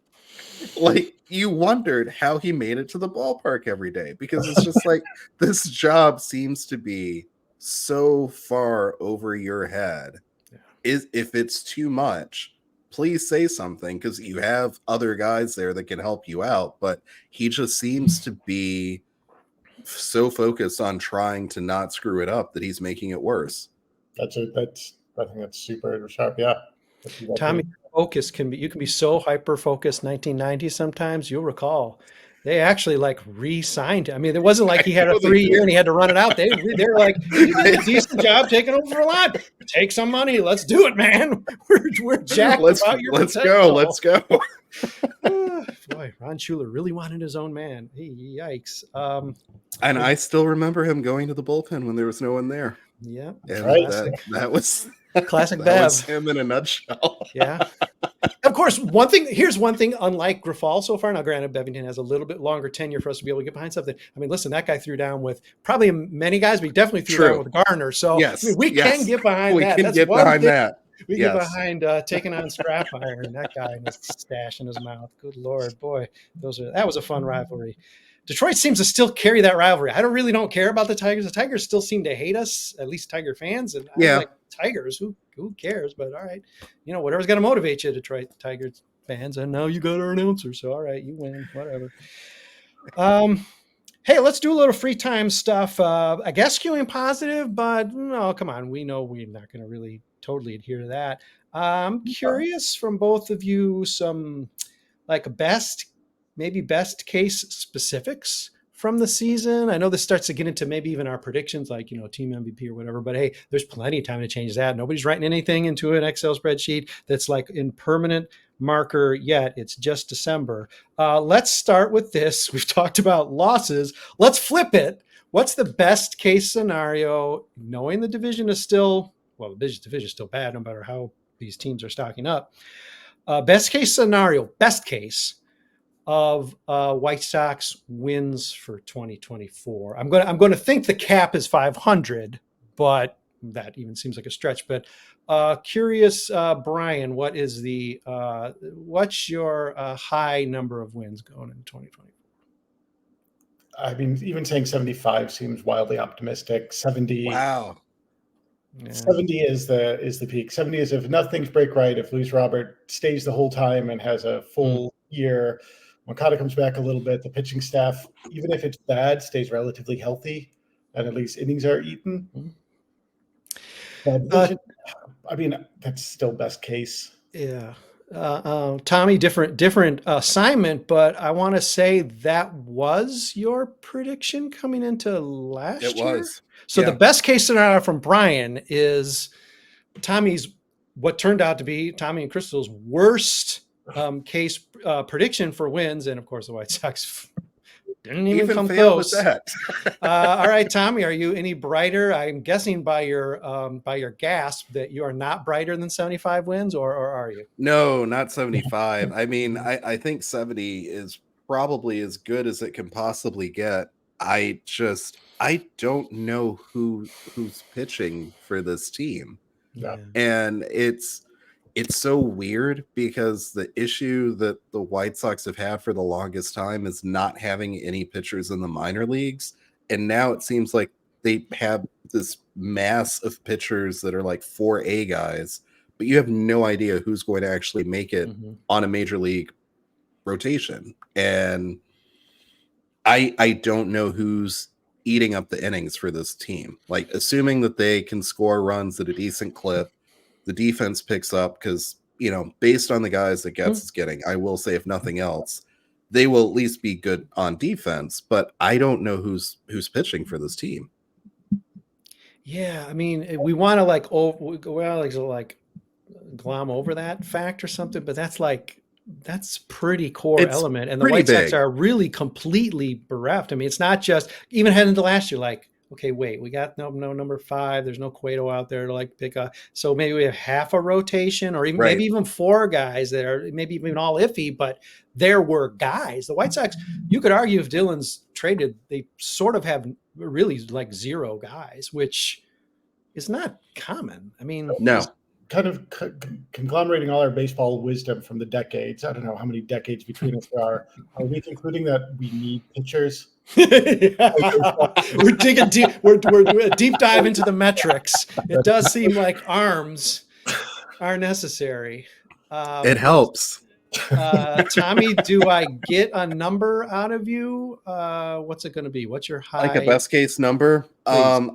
like, you wondered how he made it to the ballpark every day, because it's just like this job seems to be so far over your head. If it's too much, please say something, because you have other guys there that can help you out. But he just seems to be so focused on trying to not screw it up that he's making it worse. I think that's super sharp. Yeah. Tommy, focus you can be so hyper focused 1990 sometimes. You'll recall they actually like re-signed him. I mean, it wasn't like he had a 3-year and he had to run it out. They were like, you did a decent job taking over for a lot. Take some money. Let's do it, man. We're jacked about your potential. Let's go. Boy, Ron Schuler really wanted his own man. Yikes. And I still remember him going to the bullpen when there was no one there. Yeah. And that was classic that Bev. was him in a nutshell. Yeah. Of course, here's one thing, unlike Grifal so far. Now, granted, Bevington has a little bit longer tenure for us to be able to get behind something. I mean, listen, that guy threw down with probably many guys, but he definitely threw down with Gardner. So yes, I mean, we can get behind that. We can get behind that. We get behind taking on scrap iron, that guy and his stash in his mouth. Good Lord, boy, that was a fun rivalry. Detroit seems to still carry that rivalry. I don't care about the Tigers. The Tigers still seem to hate us, at least Tiger fans. And I'm like, Tigers, who cares? But all right, whatever's going to motivate you, Detroit Tigers fans. And now you got our announcer, so all right, you win, whatever. Hey, let's do a little free time stuff. I guess skewing positive, but no, come on. We know we're not going to really totally adhere to that. I'm curious from both of you some like best case specifics from the season. I know this starts to get into maybe even our predictions, like, team MVP or whatever, but hey, there's plenty of time to change that. Nobody's writing anything into an Excel spreadsheet that's like in permanent marker yet. It's just December. Let's start with this. We've talked about losses. Let's flip it. What's the best case scenario, knowing the division is still, the division is still bad no matter how these teams are stocking up. Best case scenario, of White Sox wins for 2024. I'm going to think the cap is 500, but that even seems like a stretch. But curious, Brian, what's your high number of wins going into 2024? I mean, even saying 75 seems wildly optimistic. 70. Wow. Yeah. 70 is the peak. 70 is if nothing's break right, if Luis Robert stays the whole time and has a full year. Moncada comes back a little bit. The pitching staff, even if it's bad, stays relatively healthy, and at least innings are eaten. I mean, that's still best case. Yeah. Tommy, different assignment, but I want to say that was your prediction coming into last year. It was. So the best case scenario from Brian is Tommy's, what turned out to be Tommy and Crystal's worst case prediction for wins, and of course the White Sox didn't even come close. With that. All right, Tommy, are you any brighter? I'm guessing by your gasp that you are not brighter than 75 wins, or are you? No, not 75. I mean, I think 70 is probably as good as it can possibly get. I don't know who's pitching for this team. Yeah. And it's so weird, because the issue that the White Sox have had for the longest time is not having any pitchers in the minor leagues. And now it seems like they have this mass of pitchers that are like 4A guys, but you have no idea who's going to actually make it on a major league rotation. And I don't know who's eating up the innings for this team. Like, assuming that they can score runs at a decent clip, the defense picks up, because, based on the guys that Getz is getting, I will say, if nothing else, they will at least be good on defense. But I don't know who's pitching for this team. Yeah, I mean, we want to like like glom over that fact or something, but that's pretty core It's element. And the pretty White Sox big. are really completely bereft. I mean, it's not just even heading into last year, like, okay, wait, we got no number 5. There's no Cueto out there to like pick up. So maybe we have half a rotation, or even Right. maybe even 4 guys that are maybe even all iffy, but there were guys. The White Sox, you could argue if Dylan's traded, they sort of have really like 0 guys, which is not common. I mean, No. Kind of conglomerating all our baseball wisdom from the decades. I don't know how many decades between us there are. Are we concluding that we need pitchers? we're digging deep. We're a deep dive into the metrics. It does seem like arms are necessary. It helps. Tommy, do I get a number out of you? What's it going to be? What's your high? Like a best case number? Please.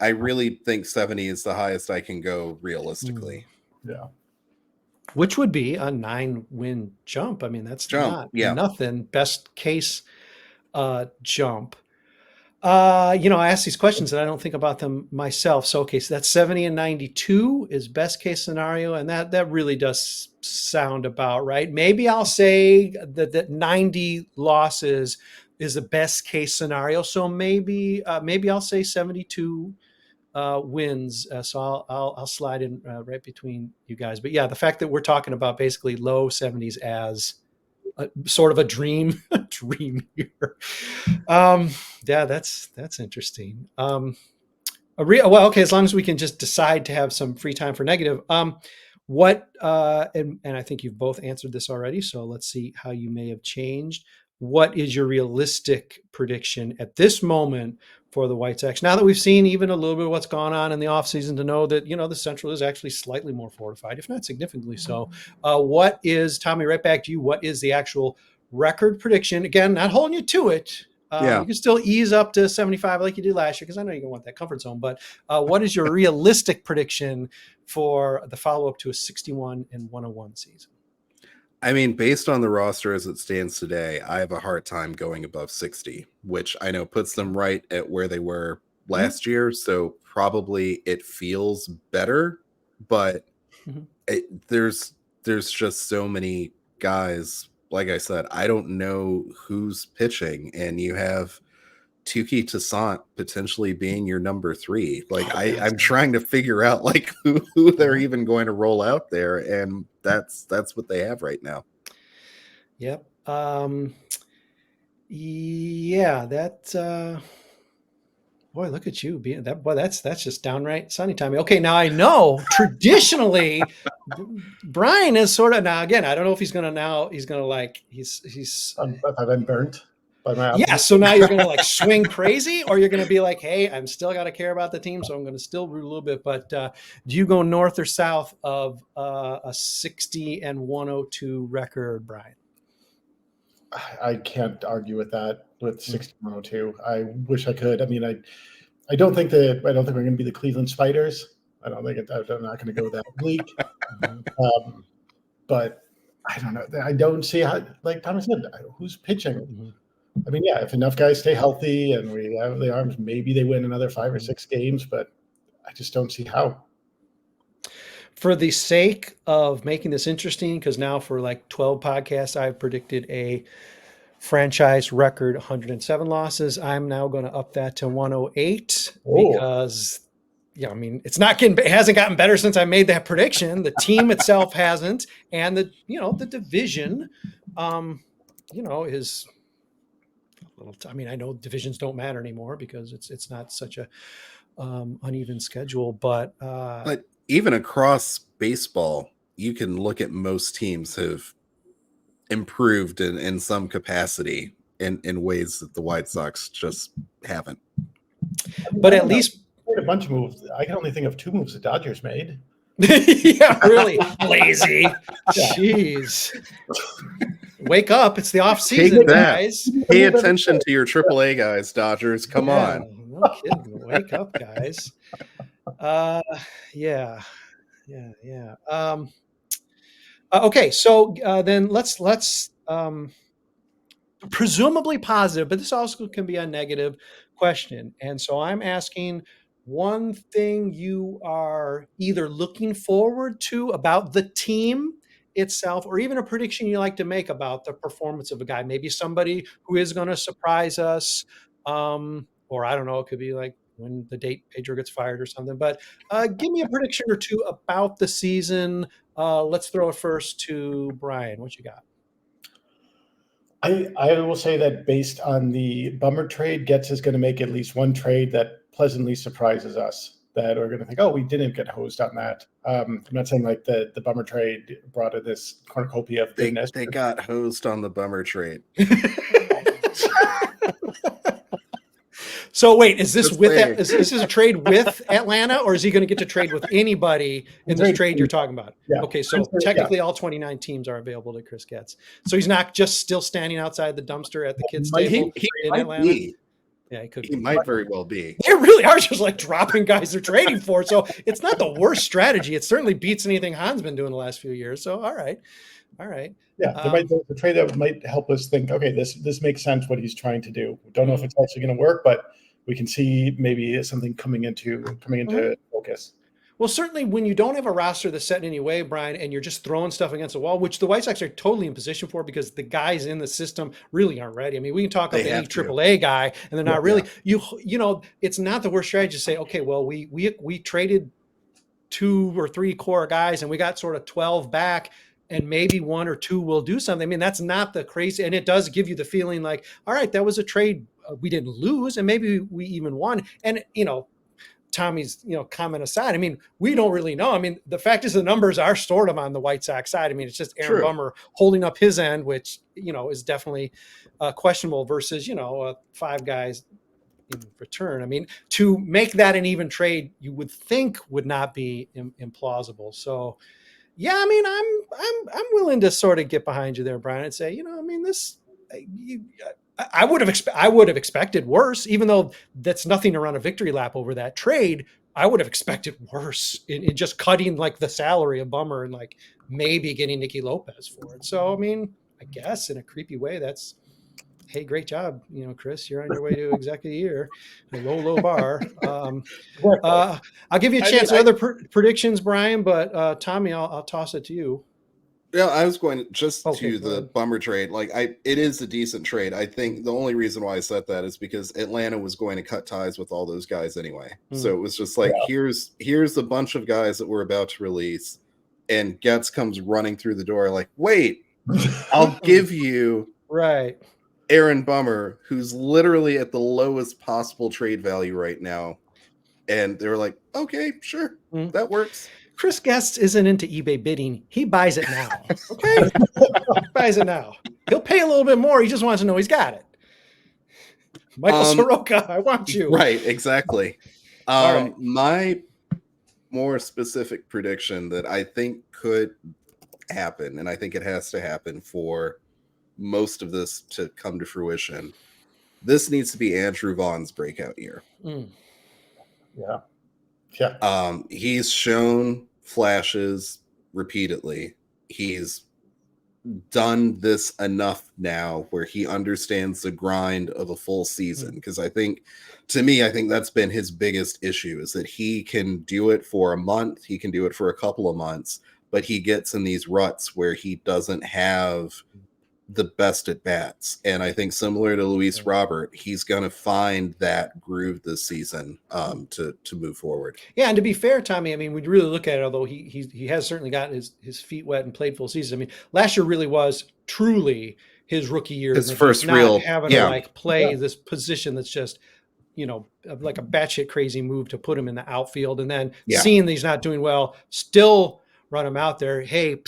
I really think 70 is the highest I can go realistically. Yeah. Which would be a 9-win jump. I mean, that's not nothing. Best case jump. I ask these questions and I don't think about them myself. So, okay, so that's 70 and 92 is best case scenario. And that really does sound about right. Maybe I'll say that 90 losses is the best case scenario. So maybe I'll say 72 wins. So I'll slide in right between you guys. But yeah, the fact that we're talking about basically low 70s as sort of a dream year. Yeah, that's interesting. Well, okay, as long as we can just decide to have some free time for negative. What and I think you've both answered this already, so let's see how you may have changed. What is your realistic prediction at this moment for the White Sox? Now that we've seen even a little bit of what's gone on in the offseason, to know that, the Central is actually slightly more fortified, if not significantly so. What is, Tommy, right back to you, what is the actual record prediction? Again, not holding you to it. You can still ease up to 75 like you did last year, because I know you're going to want that comfort zone. But what is your realistic prediction for the follow-up to a 61-101 season? I mean, based on the roster as it stands today, I have a hard time going above 60, which I know puts them right at where they were last year. So probably it feels better, but there's just so many guys. Like I said, I don't know who's pitching, and you have Tuki Toussaint potentially being your number 3. Like I'm trying to figure out like who they're even going to roll out there, and that's what they have right now. Yep. Yeah, that boy, look at you being that. Boy, that's just downright sunny time. Okay, now I know traditionally Brian is sort of, now again, I don't know if he's gonna like he's I've been burnt by my yeah, so now you're gonna like swing crazy, or you're gonna be like, hey, I'm still gotta care about the team, so I'm gonna still root a little bit. But do you go north or south of a 60-102 record, Brian? I can't argue with that with 6102. I wish I could. I mean, I don't think we're going to be the Cleveland Spiders. I don't think I'm not going to go that bleak. But I don't know. I don't see how, like Thomas said, who's pitching. I mean, yeah, if enough guys stay healthy and we have the arms, maybe they win another 5 or 6 games. But I just don't see how. For the sake of making this interesting, because now for like 12 podcasts, I've predicted a franchise record 107 losses. I'm now going to up that to 108 because, I mean, it hasn't gotten better since I made that prediction. The team itself hasn't, and the division, is a little. I mean, I know divisions don't matter anymore because it's not such a uneven schedule, but even across baseball, you can look at most teams have improved in some capacity in ways that the White Sox just haven't. But at least made a bunch of moves. I can only think of 2 moves the Dodgers made. Yeah, really lazy. Jeez. Wake up. It's the off season, guys. Pay attention to your AAA guys, Dodgers. Come on. No kidding. Wake up, guys. Yeah. Okay, so then let's presumably positive, but this also can be a negative question. And so I'm asking one thing you are either looking forward to about the team itself, or even a prediction you like to make about the performance of a guy, maybe somebody who is going to surprise us, or I don't know, it could be like when the date Pedro gets fired or something. But give me a prediction or two about the season. Let's throw it first to Brian. What you got? I will say that based on the Bummer trade, Getz is going to make at least one trade that pleasantly surprises us. That we're going to think, oh, we didn't get hosed on that. I'm not saying like the Bummer trade brought in this cornucopia of goodness. They got hosed on the Bummer trade. So wait, is this Just with saying. is this a trade with Atlanta, or is he going to get to trade with anybody in this trade you're talking about? Yeah. Okay, so technically all 29 teams are available to Chris Getz. So he's not just still standing outside the dumpster at the kids' table in Atlanta. Be. Yeah, he might very well be. They really are just like dropping guys they're trading for. So it's not the worst strategy. It certainly beats anything Han's been doing the last few years. So all right. Yeah, there might be a trade that might help us think, okay, this makes sense what he's trying to do. We don't know if it's actually going to work, but we can see maybe something coming into focus. Well, certainly when you don't have a roster that's set in any way, Brian, and you're just throwing stuff against the wall, which the White Sox are totally in position for because the guys in the system really aren't ready. I mean, we can talk about any AAA guy, and they're not really. You know, it's not the worst strategy to say, okay, well, we traded 2 or 3 core guys, and we got sort of 12 back. And maybe 1 or 2 will do something. I mean, that's not the crazy, and it does give you the feeling like, all right, that was a trade we didn't lose, and maybe we even won. And Tommy's comment aside, I mean, we don't really know. I mean, the fact is the numbers are stored on the White Sox side. I mean, it's just Aaron Bummer holding up his end, which is definitely questionable versus 5 guys in return. I mean, to make that an even trade, you would think would not be implausible. So. Yeah, I mean, I'm willing to sort of get behind you there, Brian, and say, I mean, this, I would have expected worse, even though that's nothing to run a victory lap over that trade. I would have expected worse in just cutting like the salary of Bummer and like maybe getting Nicky Lopez for it. So, I mean, I guess in a creepy way, that's, hey, great job, Chris. You're on your way to exec of the year, a low bar. I'll give you a chance. Other predictions, Brian, but Tommy, I'll toss it to you. Yeah, I was going to the Bummer trade. Like, it is a decent trade. I think the only reason why I said that is because Atlanta was going to cut ties with all those guys anyway. So it was just like, here's a bunch of guys that we're about to release, and Getz comes running through the door like, wait, I'll give you Aaron Bummer, who's literally at the lowest possible trade value right now. And they were like, okay, sure, that works. Chris Getz isn't into eBay bidding. He buys it now. Okay? Buys it now. He'll pay a little bit more. He just wants to know he's got it. Michael Soroka, I want you. Right, exactly. My more specific prediction that I think could happen, and I think it has to happen for most of this to come to fruition, this needs to be Andrew Vaughn's breakout year. He's shown flashes repeatedly. He's done this enough now where he understands the grind of a full season, because I think that's been his biggest issue, is that he can do it for a month, he can do it for a couple of months, but he gets in these ruts where he doesn't have the best at bats. And I think similar to Luis Robert, he's going to find that groove this season to move forward. Yeah, and to be fair, Tommy, I mean, we really look at it, although he has certainly gotten his feet wet and played full season. I mean, last year really was truly his rookie year. His first real having to like play this position that's just like a batshit crazy move to put him in the outfield, and then seeing that he's not doing well, still run him out there. Hey,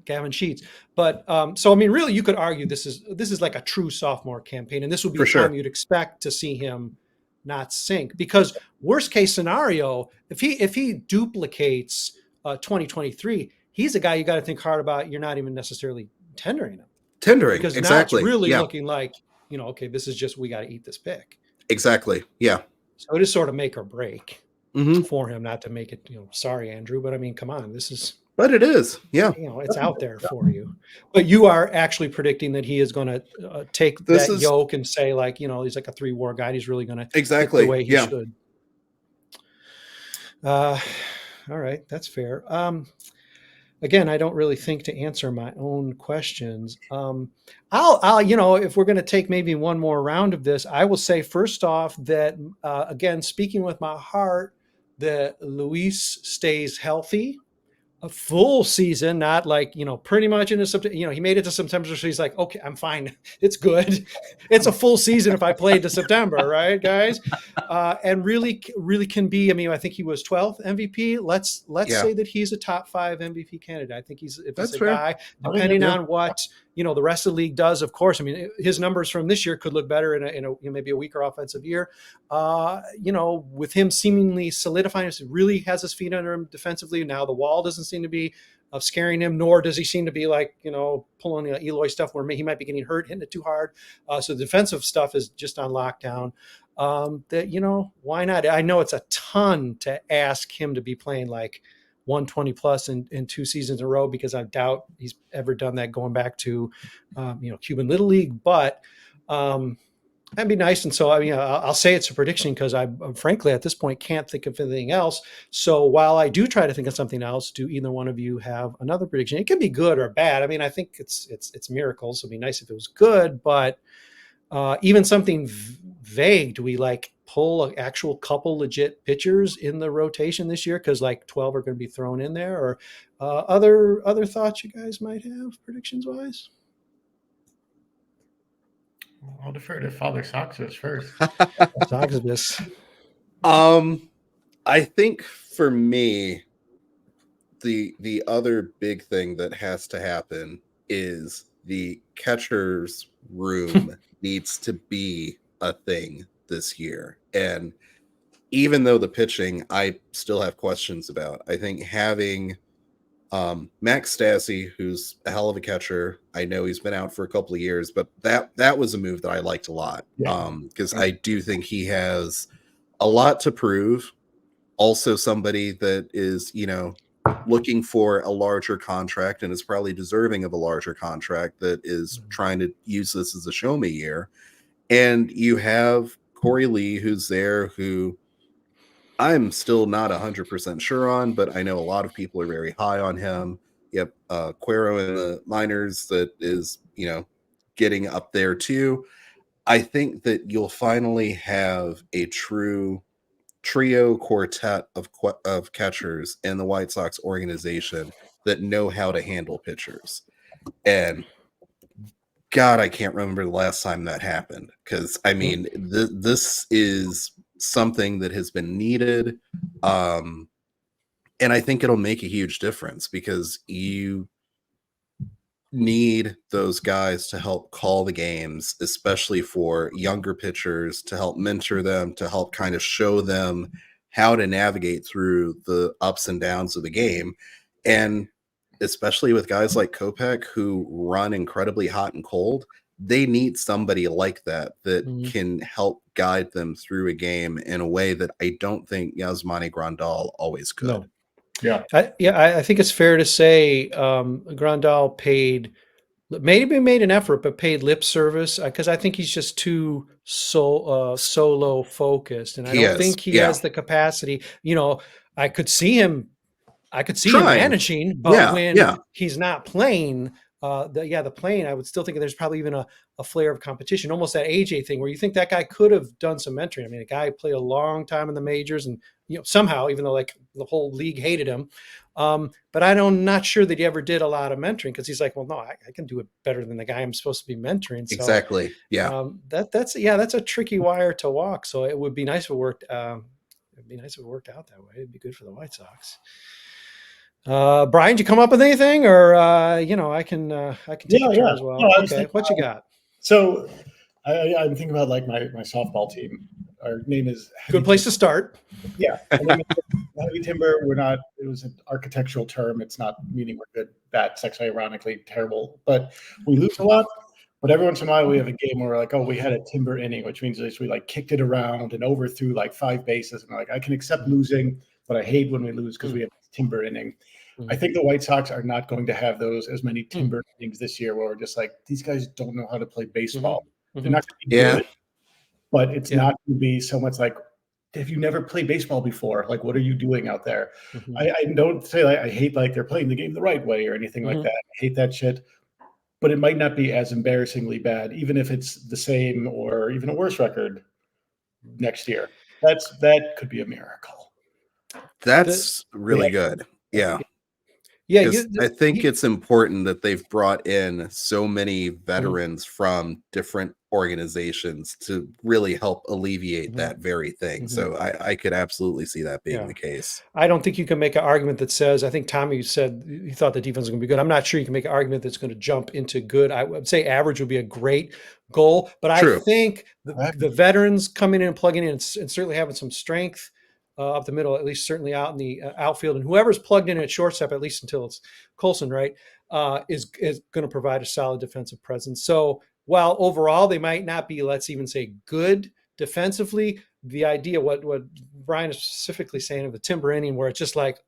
Gavin Sheets. But so I mean, really, you could argue this is like a true sophomore campaign, and this would be the time you'd expect to see him not sink. Because worst case scenario, if he duplicates 2023, he's a guy you got to think hard about. You're not even necessarily tendering him. Because exactly. Now it's really looking like okay, this is just we got to eat this pick. Exactly. Yeah. So it is sort of make or break for him, not to make it sorry, Andrew, but I mean, come on, this is. But it is, it's out there for you. But you are actually predicting that he is going to take yoke and say, like, he's like a 3-WAR guy. He's really going to exactly the way he should. Uh, all right, that's fair. Again, I don't really think to answer my own questions. If we're going to take maybe one more round of this, I will say first off that, again, speaking with my heart, that Luis stays healthy a full season, not like, pretty much into September. He made it to September, so he's like, okay, I'm fine. It's good. It's a full season if I played to September, right, guys? And really, really can be. I mean, I think he was 12th MVP. Let's Yeah, say that he's a top 5 MVP candidate. I think if he's that's a fair. guy, I think depending that's, Yeah. on what the rest of the league does. Of course, I mean, his numbers from this year could look better in a maybe a weaker offensive year. With him seemingly solidifying, really has his feet under him defensively. Now the wall doesn't seem to be scaring him, nor does he seem to be like, pulling Eloy stuff where he might be getting hurt, hitting it too hard. So the defensive stuff is just on lockdown. Why not? I know it's a ton to ask him to be playing like 120 plus in 2 seasons in a row, because I doubt he's ever done that going back to, Cuban Little League. But that'd be nice. And so, I mean, I'll say it's a prediction because I frankly at this point can't think of anything else. So while I do try to think of something else, do either one of you have another prediction? It can be good or bad. I mean, I think it's miracles. It'd be nice if it was good, but even something vague. Do we like pull an actual couple legit pitchers in the rotation this year? Because like 12 are going to be thrown in there, or other thoughts you guys might have predictions wise? I'll defer to Father Soxivus first. Soxivus. I think for me, the other big thing that has to happen is the catcher's room needs to be a thing this year. And even though the pitching I still have questions about, I think having Max Stassi, who's a hell of a catcher. I know he's been out for a couple of years, but that was a move that I liked a lot. Yeah. Because I do think he has a lot to prove. Also somebody that is, looking for a larger contract and is probably deserving of a larger contract, that is trying to use this as a show me year. And you have Corey Lee, who's there, who I'm still not 100% sure on, but I know a lot of people are very high on him. Yep, Cuero in the minors that is, getting up there too. I think that you'll finally have a true trio quartet of catchers in the White Sox organization that know how to handle pitchers. And God, I can't remember the last time that happened, because I mean, this is something that has been needed. And I think it'll make a huge difference, because you need those guys to help call the games, especially for younger pitchers, to help mentor them, to help kind of show them how to navigate through the ups and downs of the game. And especially with guys like Kopech, who run incredibly hot and cold, they need somebody like that can help guide them through a game in a way that I don't think Yasmani Grandal always could. No. Yeah. I think it's fair to say Grandal maybe made an effort, but paid lip service, because I think he's just too solo focused, and I don't think he has the capacity. I could see him managing, but when he's not playing, the playing, I would still think there's probably even a flare of competition, almost that AJ thing where you think that guy could have done some mentoring. I mean, a guy played a long time in the majors, and somehow, even though like the whole league hated him, but I'm not sure that he ever did a lot of mentoring, because he's like, well, no, I can do it better than the guy I'm supposed to be mentoring. So, exactly. Yeah. That's a tricky wire to walk. So it would be nice if it worked. It'd be nice if it worked out that way. It'd be good for the White Sox. Brian, did you come up with anything, or I can take a turn as well? No, okay, what you got? So I'm thinking about like my softball team. Our name is Good place to start. Yeah, heavy timber. It was an architectural term. It's not meaning we're good, bad, sexually ironically terrible, but we lose a lot. But every once in a while, we have a game where we're like, oh, we had a timber inning, which means we like kicked it around and overthrew like 5 bases. And like, I can accept losing, but I hate when we lose because we have a timber inning. I think the White Sox are not going to have as many timber innings this year, where we're just like, these guys don't know how to play baseball. They're not going to be good, but it's not going to be so much like if you never played baseball before, like, what are you doing out there? Mhm. I don't say, like, I hate, like, they're playing the game the right way or anything like Mhm. that. I hate that shit, but it might not be as embarrassingly bad, even if it's the same or even a worse record next year. That could be a miracle. That's They really good. Yeah. Yeah, Because I think he it's important that they've brought in so many Mhm. veterans from different organizations to really help alleviate Mhm. that very thing. Mhm. So I could absolutely see that being Yeah. the case. I don't think you can make an argument that says, I think Tommy said he thought the defense was going to be good. I'm not sure you can make an argument that's going to jump into good. I would say average would be a great goal, but I True. think the veterans coming in and plugging in and certainly having some strength up the middle, at least certainly out in the outfield, and whoever's plugged in at shortstop, at least until it's Colson, right, is going to provide a solid defensive presence. So while overall they might not be, let's even say, good defensively, the idea what Brian is specifically saying of the timber inning, where it's just like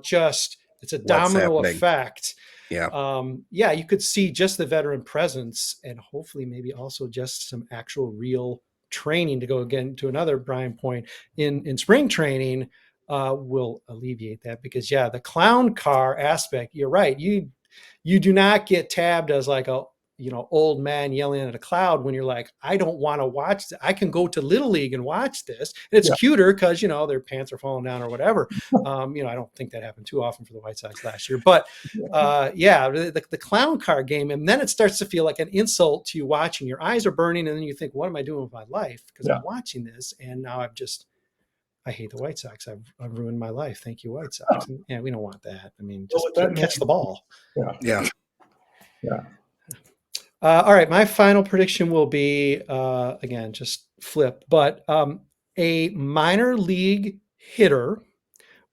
just it's a What's domino happening? effect. Yeah. Yeah, you could see just the veteran presence and hopefully maybe also just some actual real training, to go again to another Brian point, in spring training will alleviate that. Because yeah, the clown car aspect, you're right, you do not get tabbed as like a old man yelling at a cloud when you're like, I don't want to watch this. I can go to Little League and watch this. And it's Yeah. cuter because, their pants are falling down or whatever. I don't think that happened too often for the White Sox last year. But the clown car game. And then it starts to feel like an insult to you watching. Your eyes are burning. And then you think, what am I doing with my life? Because I'm watching this. And now I hate the White Sox. I've ruined my life. Thank you, White Sox. And, we don't want that. I mean, just catch the ball. Yeah. All right, my final prediction will be again just flip, but a minor league hitter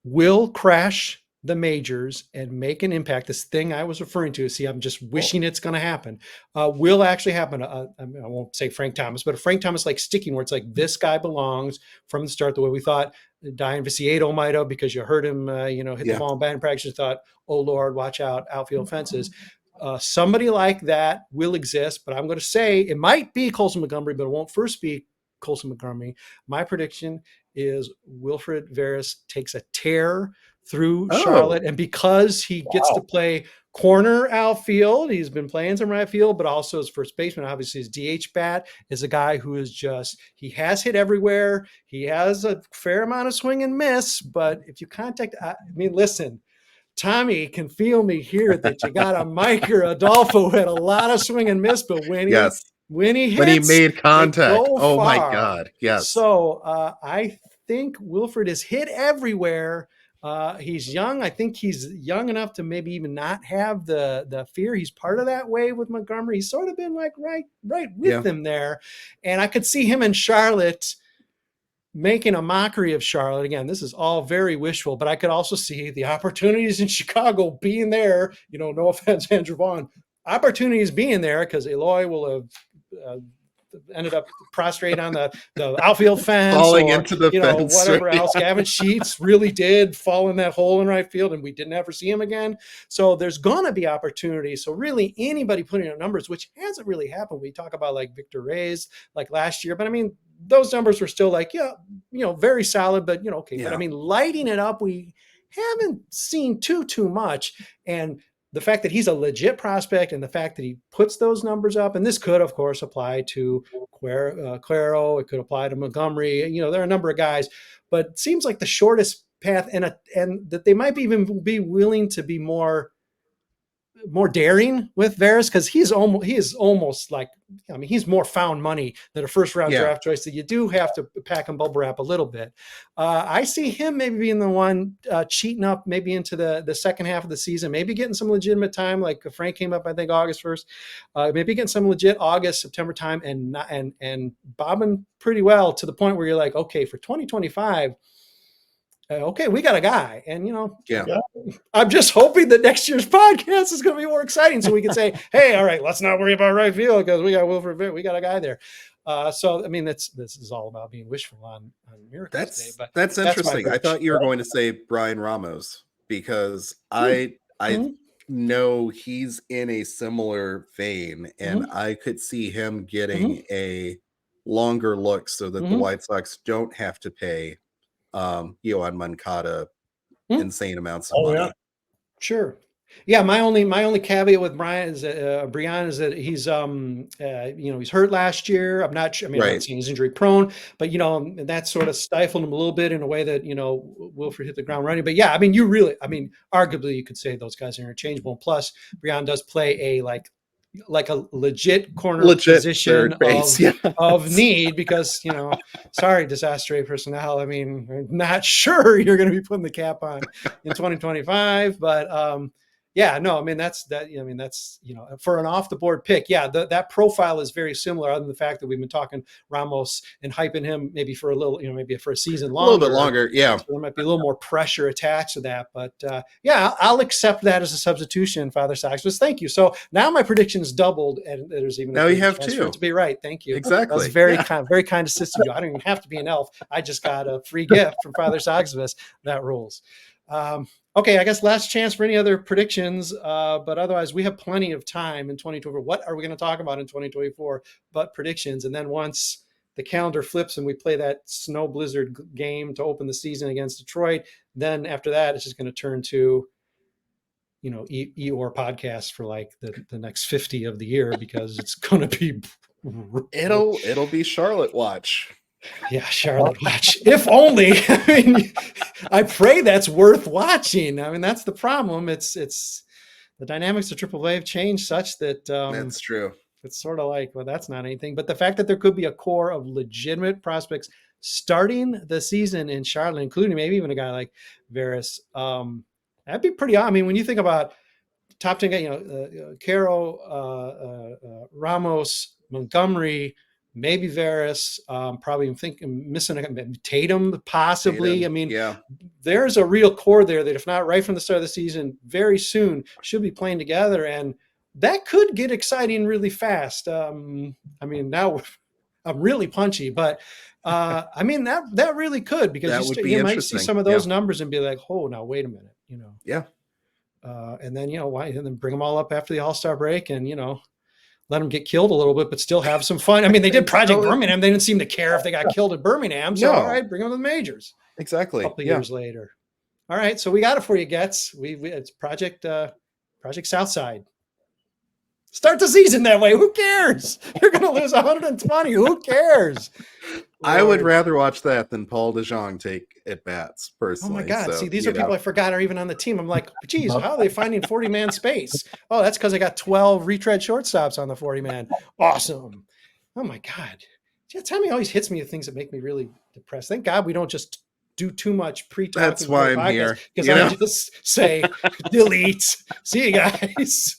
will crash the majors and make an impact. This thing I was referring to, see, I'm just wishing it's going to happen, will actually happen. I won't say Frank Thomas, but a Frank Thomas like sticking, where it's like this guy belongs from the start, the way we thought Diane Viciedo might have, because you heard him, hit the ball in batting practice. You thought, oh Lord, watch out, outfield fences. Somebody like that will exist, but I'm going to say it might be Colson Montgomery, but it won't first be Colson Montgomery. My prediction is Wilfred Veras takes a tear through Charlotte, and because he gets to play corner outfield, he's been playing some right field, but also as first baseman, obviously his DH bat, is a guy who is he has hit everywhere. He has a fair amount of swing and miss, but if you listen, Tommy can feel me here that you got a Mike or Adolfo who had a lot of swing and miss, but when he hits, made contact, they go oh far. my God, yes. So I think Wilfred is hit everywhere. He's young. I think he's young enough to maybe even not have the fear. He's part of that wave with Montgomery. He's sort of been like right with him there, and I could see him in Charlotte making a mockery of Charlotte. Again, this is all very wishful, but I could also see the opportunities in Chicago being there. No offense, Andrew Vaughn, opportunities being there, because Eloy will have ended up prostrate on the outfield fence, falling or into the fence, whatever right? else. Gavin Sheets really did fall in that hole in right field, and we didn't ever see him again. So there's going to be opportunities. So really anybody putting up numbers, which hasn't really happened. We talk about like Victor Reyes like last year, but I mean, those numbers were still like, very solid, but okay. Yeah. But I mean, lighting it up, we haven't seen too much. And the fact that he's a legit prospect, and the fact that he puts those numbers up, and this could, of course, apply to Claro, it could apply to Montgomery. There are a number of guys, but it seems like the shortest path, and that they might even be willing to be more daring with Veras, because he is almost like, he's more found money than a first round draft choice that you do have to pack and bubble wrap a little bit. I see him maybe being the one cheating up maybe into the second half of the season, maybe getting some legitimate time, like Frank came up, I think, August 1st, maybe getting some legit August, September time, and bobbing pretty well to the point where you're like, okay, for 2025, okay, we got a guy. And, I'm just hoping that next year's podcast is going to be more exciting, so we can say, hey, all right, let's not worry about right field because we got Wilfred, we got a guy there. So, I mean, this is all about being wishful on Miracles Day. But that's interesting. I thought you were going to say Brian Ramos, because I know he's in a similar vein, and I could see him getting a longer look so that the Mhm. White Sox don't have to pay Yoán Moncada Hmm. insane amounts of Oh yeah. money. Sure. Yeah, my only caveat with Brian is that he's he's hurt last year. I'm not sure. I mean, I'm not Right. saying he's injury prone, but and that sort of stifled him a little bit in a way that Wilfred hit the ground running. But yeah, I mean, arguably you could say those guys are interchangeable. And plus, Brian does play like a legit corner Legit position third base. Yeah. of need because sorry, disaster personnel. I mean, I'm not sure you're going to be putting the cap on in 2025, but yeah, no, I mean that's for an off the board pick. Yeah, that profile is very similar, other than the fact that we've been talking Ramos and hyping him maybe for a little, maybe for a season A little bit longer. longer. Yeah. So there might be a little more pressure attached to that, but yeah, I'll accept that as a substitution, Father Soxivus. Thank you. So now my predictions doubled, and there's even Now you have chance for two. it to be right. Thank you. That was Exactly. very kind of assisted you. I don't even have to be an elf. I just got a free gift from Father Soxivus. That rules. Okay, I guess last chance for any other predictions, but otherwise we have plenty of time in 2024. What are we going to talk about in 2024 but predictions? And then once the calendar flips and we play that snow blizzard game to open the season against Detroit, then after that it's just going to turn to Eeyore podcast for like the next 50 of the year, because it's going to be It'll be Charlotte watch. Yeah, Charlotte watch. If only. I mean, I pray that's worth watching. I mean, that's the problem. It's the dynamics of AAA have changed such that That's true. it's sort of like, well, that's not anything. But the fact that there could be a core of legitimate prospects starting the season in Charlotte, including maybe even a guy like Varys, that'd be pretty odd. I mean, when you think about top 10 guy, Caro, Ramos, Montgomery, maybe Varys, probably missing Tatum, possibly. I mean, yeah, there's a real core there that, if not right from the start of the season, very soon should be playing together. And that could get exciting really fast. I mean, now I'm really punchy, but I mean, that really could, because that would be you might see interesting. some of those numbers and be like, oh, now wait a minute, Yeah. and then and then bring them all up after the All-Star break, and let them get killed a little bit, but still have some fun. I mean, they did Project Birmingham. They didn't seem to care if they got killed at Birmingham. So all right, bring them to the majors. Exactly. A couple of years later. All right, so we got it for you, Getz. It's Project Southside. Start the season that way. Who cares? You're going to lose 120. Who cares? I would rather watch that than Paul DeJong take at bats, personally. Oh my God. So, see, these are people I forgot are even on the team. I'm like, geez, how are they finding 40-man space? Oh, that's because I got 12 retread shortstops on the 40-man. Awesome. Oh my God. Tommy always hits me with things that make me really depressed. Thank God we don't just do too much pre-talking. That's why I'm here. Because I just say, delete. See you guys.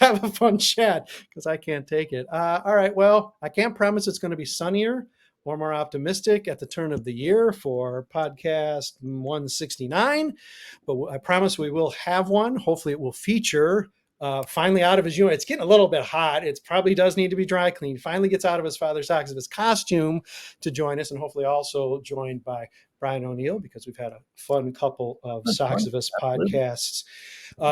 Have a fun chat, because I can't take it. All right. Well, I can't promise it's going to be sunnier or more optimistic at the turn of the year for podcast 169, but I promise we will have one. Hopefully it will feature finally out of his unit. It's getting a little bit hot. It probably does need to be dry cleaned. Finally gets out of his Father Soxivus costume to join us, and hopefully also joined by Brian O'Neill, because we've had a fun couple of Soxivus podcasts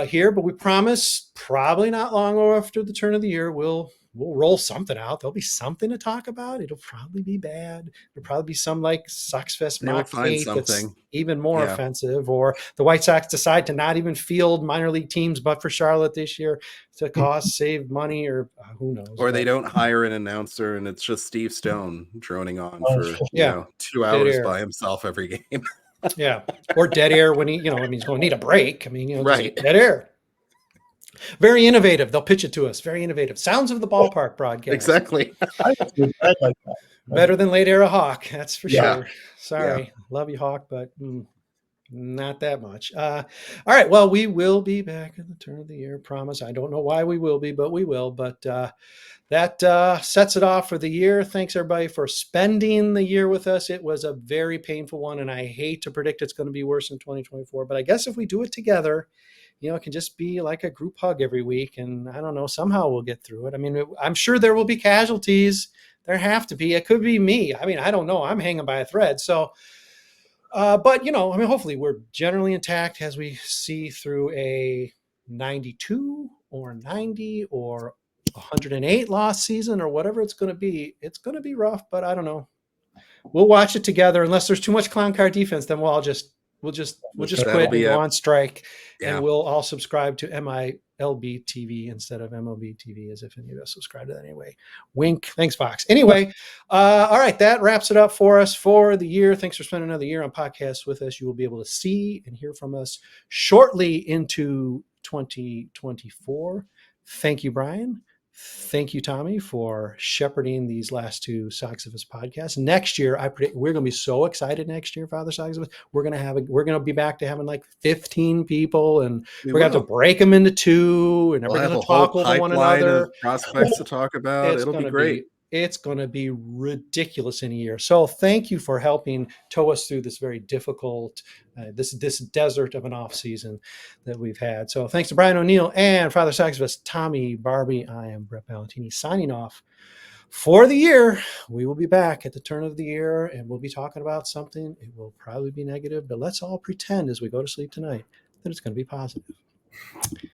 here. But we promise, probably not long after the turn of the year, we'll roll something out. There'll be something to talk about. It'll probably be bad. There'll probably be some like Soxfest mock hate that's even more offensive, or the White Sox decide to not even field minor league teams but for Charlotte this year to save money, or who knows. Or they don't hire an announcer and it's just Steve Stone droning on for 2 hours by himself every game. Yeah. Or dead air when he's going to need a break. I mean, right. Dead air. Very innovative. They'll pitch it to us. Very innovative. Sounds of the ballpark broadcast. Exactly. I like that. Better than late era Hawk. That's for sure. Sorry. Love you, Hawk, but not that much. All right. Well, we will be back at the turn of the year. Promise. I don't know why we will be, but we will. But that sets it off for the year. Thanks, everybody, for spending the year with us. It was a very painful one, and I hate to predict it's going to be worse in 2024. But I guess if we do it together, it can just be like a group hug every week. And I don't know, somehow we'll get through it. I mean, I'm sure there will be casualties. There have to be. It could be me. I mean, I don't know. I'm hanging by a thread. So, but, hopefully we're generally intact as we see through a 92 or 90 or 108 loss season or whatever it's going to be. It's going to be rough, but I don't know. We'll watch it together. Unless there's too much clown car defense, then we'll just That'll quit and be go it. on strike, Yeah. and we'll all subscribe to MILB TV instead of MLB TV, as if any of us subscribe to that anyway. Wink. Thanks, Fox. Anyway, all right, that wraps it up for us for the year. Thanks for spending another year on podcasts with us. You will be able to see and hear from us shortly into 2024. Thank you, Brian. Thank you, Tommy, for shepherding these last two Soxivus podcasts. Next year, I predict we're going to be so excited. Next year, Father Soxivus, we're going to be back to having like 15 people, and we're going to have to break them into two, and We'll everybody's have going a to whole talk over one pipeline another. of prospects to talk about. It'll be great. It's going to be ridiculous in a year. So thank you for helping tow us through this very difficult, this desert of an off season that we've had. So thanks to Brian O'Neill and Father Soxivus, Tommy Barbie. I am Brett Ballantini signing off for the year. We will be back at the turn of the year, and we'll be talking about something. It will probably be negative, but let's all pretend as we go to sleep tonight that it's going to be positive.